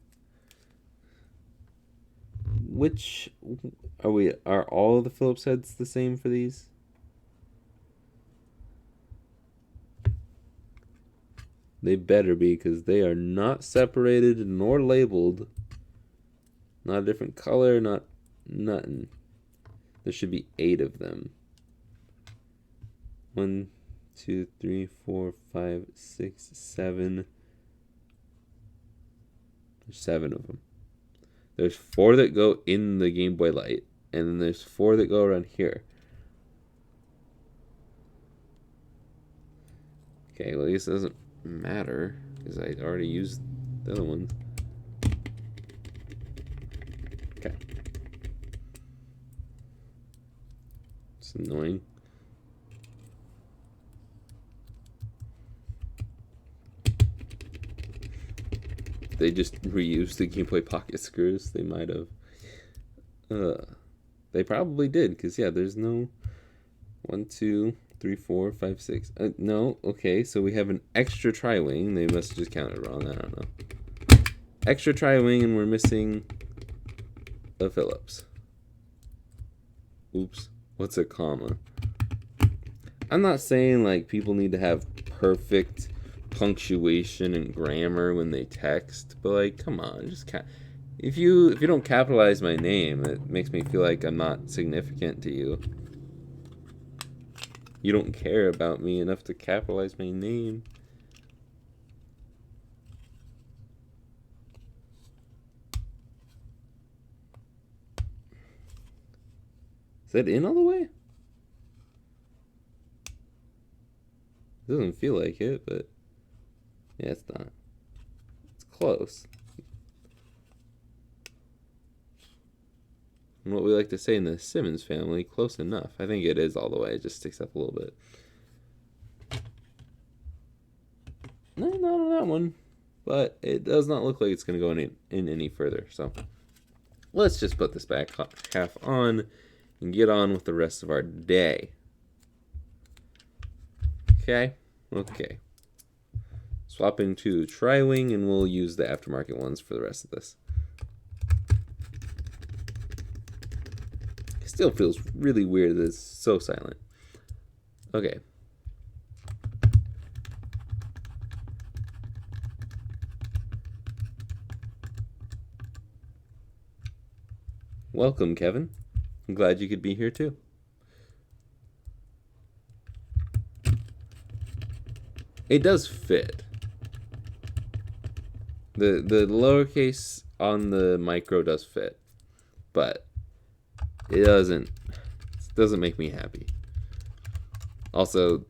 Which are all of the Phillips heads the same for these? They better be, because they are not separated nor labeled. Not a different color, not nothing. There should be 8 of them. 1, 2, 3, 4, 5, 6, 7. There's 7 of them. There's 4 that go in the Game Boy Light, and then there's 4 that go around here. Okay, well, I guess it doesn't matter, because I already used the other ones. Okay. It's annoying. They just reused the Game Boy Pocket screws. They might have. They probably did, because, yeah, there's no 1, 2, 3, 4, 5, 6. No, okay, so we have an extra tri-wing. They must have just counted wrong. I don't know. Extra tri-wing, and we're missing a Phillips. Oops. What's a comma? I'm not saying, like, people need to have perfect punctuation and grammar when they text, but, like, come on, just if you don't capitalize my name, it makes me feel like I'm not significant to you. You don't care about me enough to capitalize my name. Is that in all the way? It doesn't feel like it, but yeah, it's not. It's close. And what we like to say in the Simmons family, close enough. I think it is all the way. It just sticks up a little bit. No, not on that one. But it does not look like it's going to go in any further. So let's just put this back half on and get on with the rest of our day. Okay? Okay. Swapping to tri-wing, and we'll use the aftermarket ones for the rest of this. It still feels really weird that it's so silent. Okay. Welcome, Kevin. I'm glad you could be here too. It does fit. The lowercase on the micro does fit, but it doesn't make me happy. Also,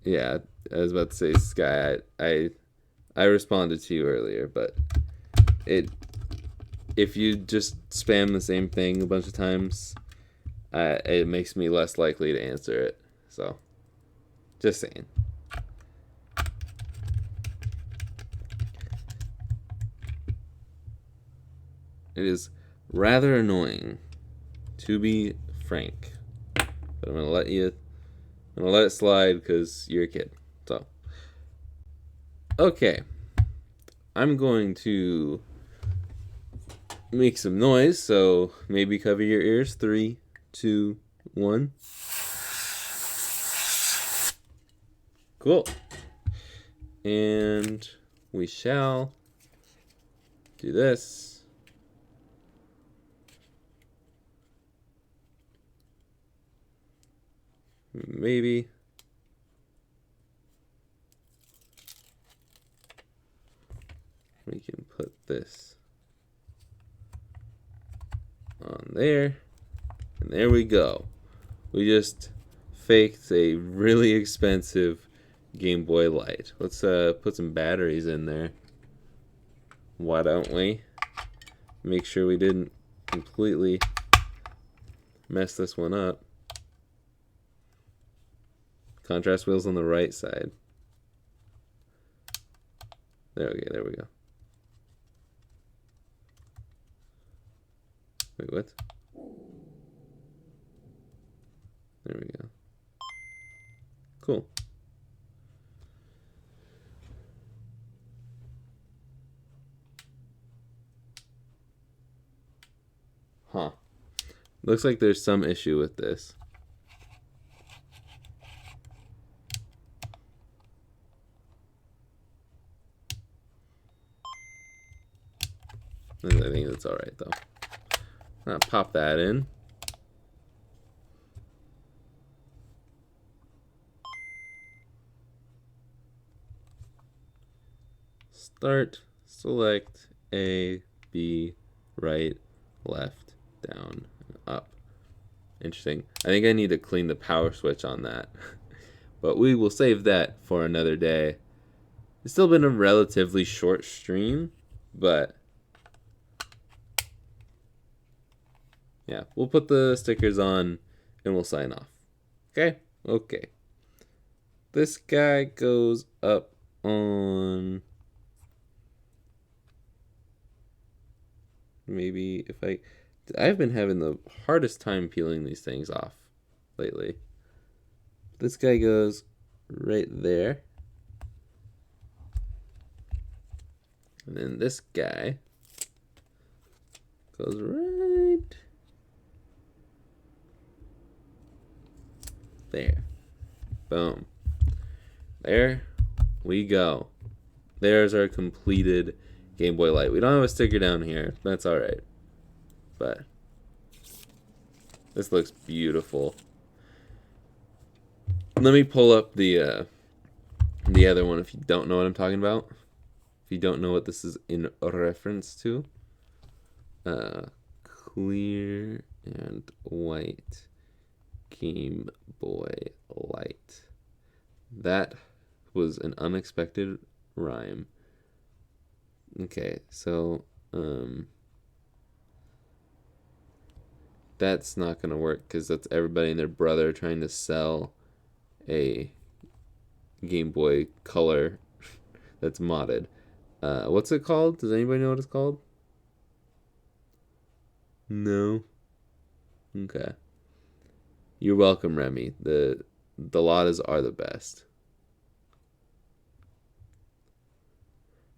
yeah, I was about to say, Sky, I responded to you earlier, but if you just spam the same thing a bunch of times, it makes me less likely to answer it. So, just saying. It is rather annoying, to be frank. But I'm gonna let it slide because you're a kid. So, okay, I'm going to make some noise, so maybe cover your ears. 3, 2, 1. Cool. And we shall do this. Maybe. We can put this on there. And there we go. We just faked a really expensive Game Boy Light. Let's put some batteries in there. Why don't we? Make sure we didn't completely mess this one up. Contrast wheels on the right side. There we go. Wait, what? There we go. Cool. Huh. Looks like there's some issue with this. I think that's alright though. I'll pop that in. Start, select, A, B, right, left, down, up. Interesting. I think I need to clean the power switch on that. But we will save that for another day. It's still been a relatively short stream, but yeah, we'll put the stickers on and we'll sign off. Okay? Okay. This guy goes up on... Maybe if I've been having the hardest time peeling these things off lately. This guy goes right there. And then this guy goes right there. Boom. There we go. There's our completed Game Boy Light. We don't have a sticker down here. That's alright. But this looks beautiful. Let me pull up the other one if you don't know what I'm talking about. If you don't know what this is in reference to. Clear and white Game Boy Light. That was an unexpected rhyme. Okay, so that's not gonna work because that's everybody and their brother trying to sell a Game Boy Color that's modded. What's it called? Does anybody know what it's called? No. Okay. You're welcome, Remy. The Lottas are the best.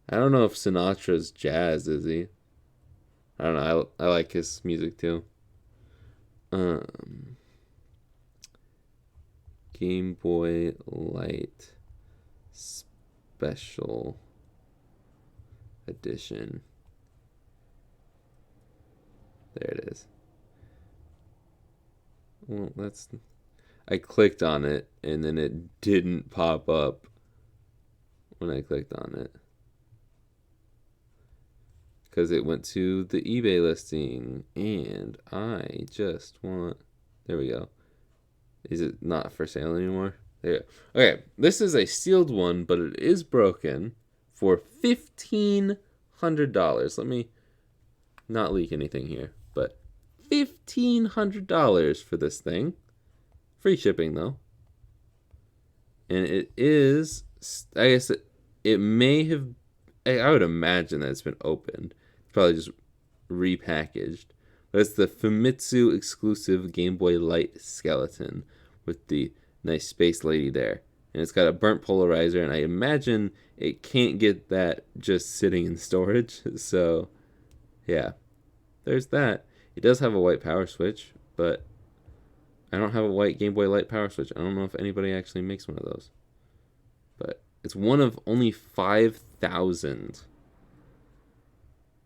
I don't know if Sinatra's jazz, is he? I don't know. I like his music too. Game Boy Light Special Edition. There it is. Well, I clicked on it and then it didn't pop up when I clicked on it. Because it went to the eBay listing, and I just want... There we go. Is it not for sale anymore? There you go. Okay, this is a sealed one, but it is broken for $1,500. Let me not leak anything here, but $1,500 for this thing. Free shipping, though. And it is... I guess it may have... I would imagine that it's been opened. Probably just repackaged. But it's the Famitsu exclusive Game Boy Light skeleton with the nice space lady there. And it's got a burnt polarizer, and I imagine it can't get that just sitting in storage. So, yeah. there's that. It does have a white power switch, but I don't have a white Game Boy Light power switch. I don't know if anybody actually makes one of those. But it's one of only 5,000.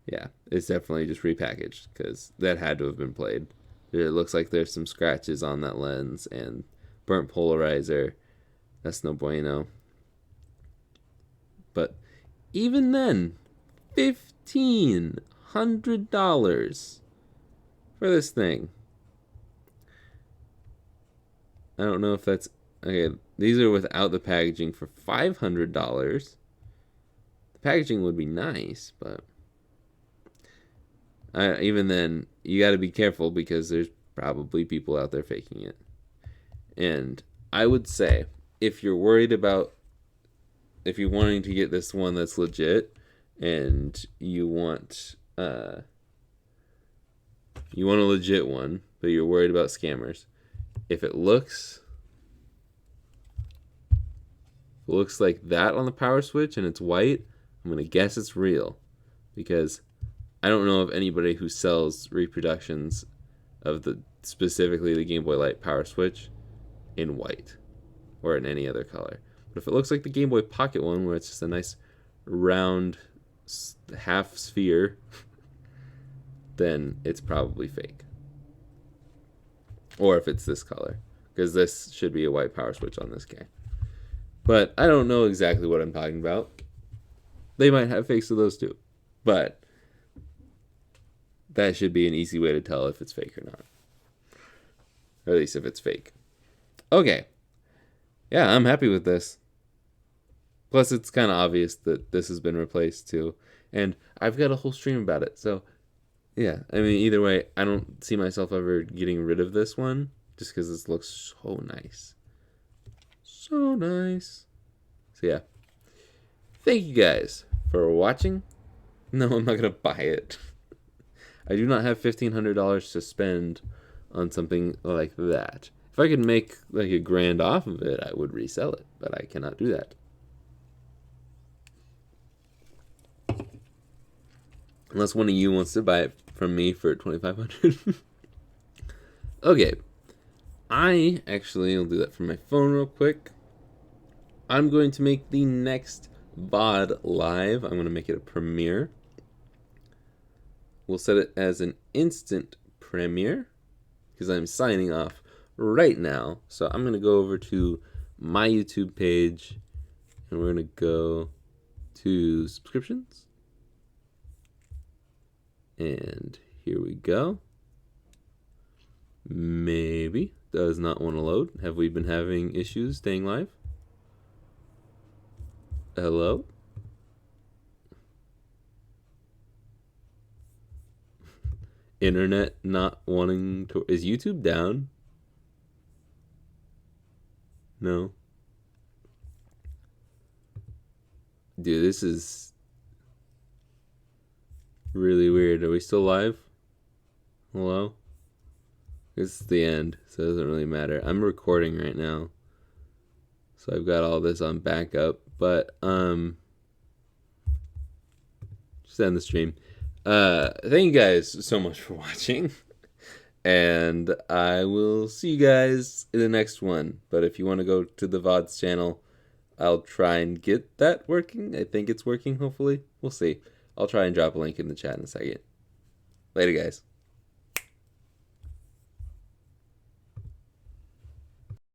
Yeah, it's definitely just repackaged because that had to have been played. It looks like there's some scratches on that lens and burnt polarizer. That's no bueno. But even then, $1,500 for this thing. I don't know if that's okay. These are without the packaging for $500. The packaging would be nice, but even then, you got to be careful because there's probably people out there faking it. And I would say if you're worried about if you're wanting to get this one that's legit and you want a legit one, but you're worried about scammers, if it looks like that on the power switch and it's white, I'm going to guess it's real because I don't know of anybody who sells reproductions of specifically the Game Boy Light power switch in white or in any other color. But if it looks like the Game Boy Pocket one where it's just a nice round half sphere, then it's probably fake. Or if it's this color, because this should be a white power switch on this guy. But I don't know exactly what I'm talking about. They might have fakes of those too. But that should be an easy way to tell if it's fake or not. Or at least if it's fake. Okay. Yeah, I'm happy with this. Plus, it's kind of obvious that this has been replaced too. And I've got a whole stream about it. So, yeah. I mean, either way, I don't see myself ever getting rid of this one. Just because this looks so nice. So nice. So, yeah. Thank you guys for watching. No, I'm not going to buy it. I do not have $1,500 to spend on something like that. If I could make like $1,000 off of it, I would resell it, but I cannot do that. Unless one of you wants to buy it from me for $2,500. Okay. I actually will do that from my phone real quick. I'm going to make the next VOD live. I'm going to make it a premiere. We'll set it as an instant premiere because I'm signing off right now. So I'm going to go over to my YouTube page and we're going to go to subscriptions. And here we go. Maybe does not want to load. Have we been having issues staying live? Hello? Internet not wanting to... Is YouTube down? No. Dude, this is really weird. Are we still live? Hello? This is the end, so it doesn't really matter. I'm recording right now. So I've got all this on backup, but just end the stream. Thank you guys so much for watching. And I will see you guys in the next one. But if you want to go to the VODs channel, I'll try and get that working. I think it's working, hopefully. We'll see. I'll try and drop a link in the chat in a second. Later, guys.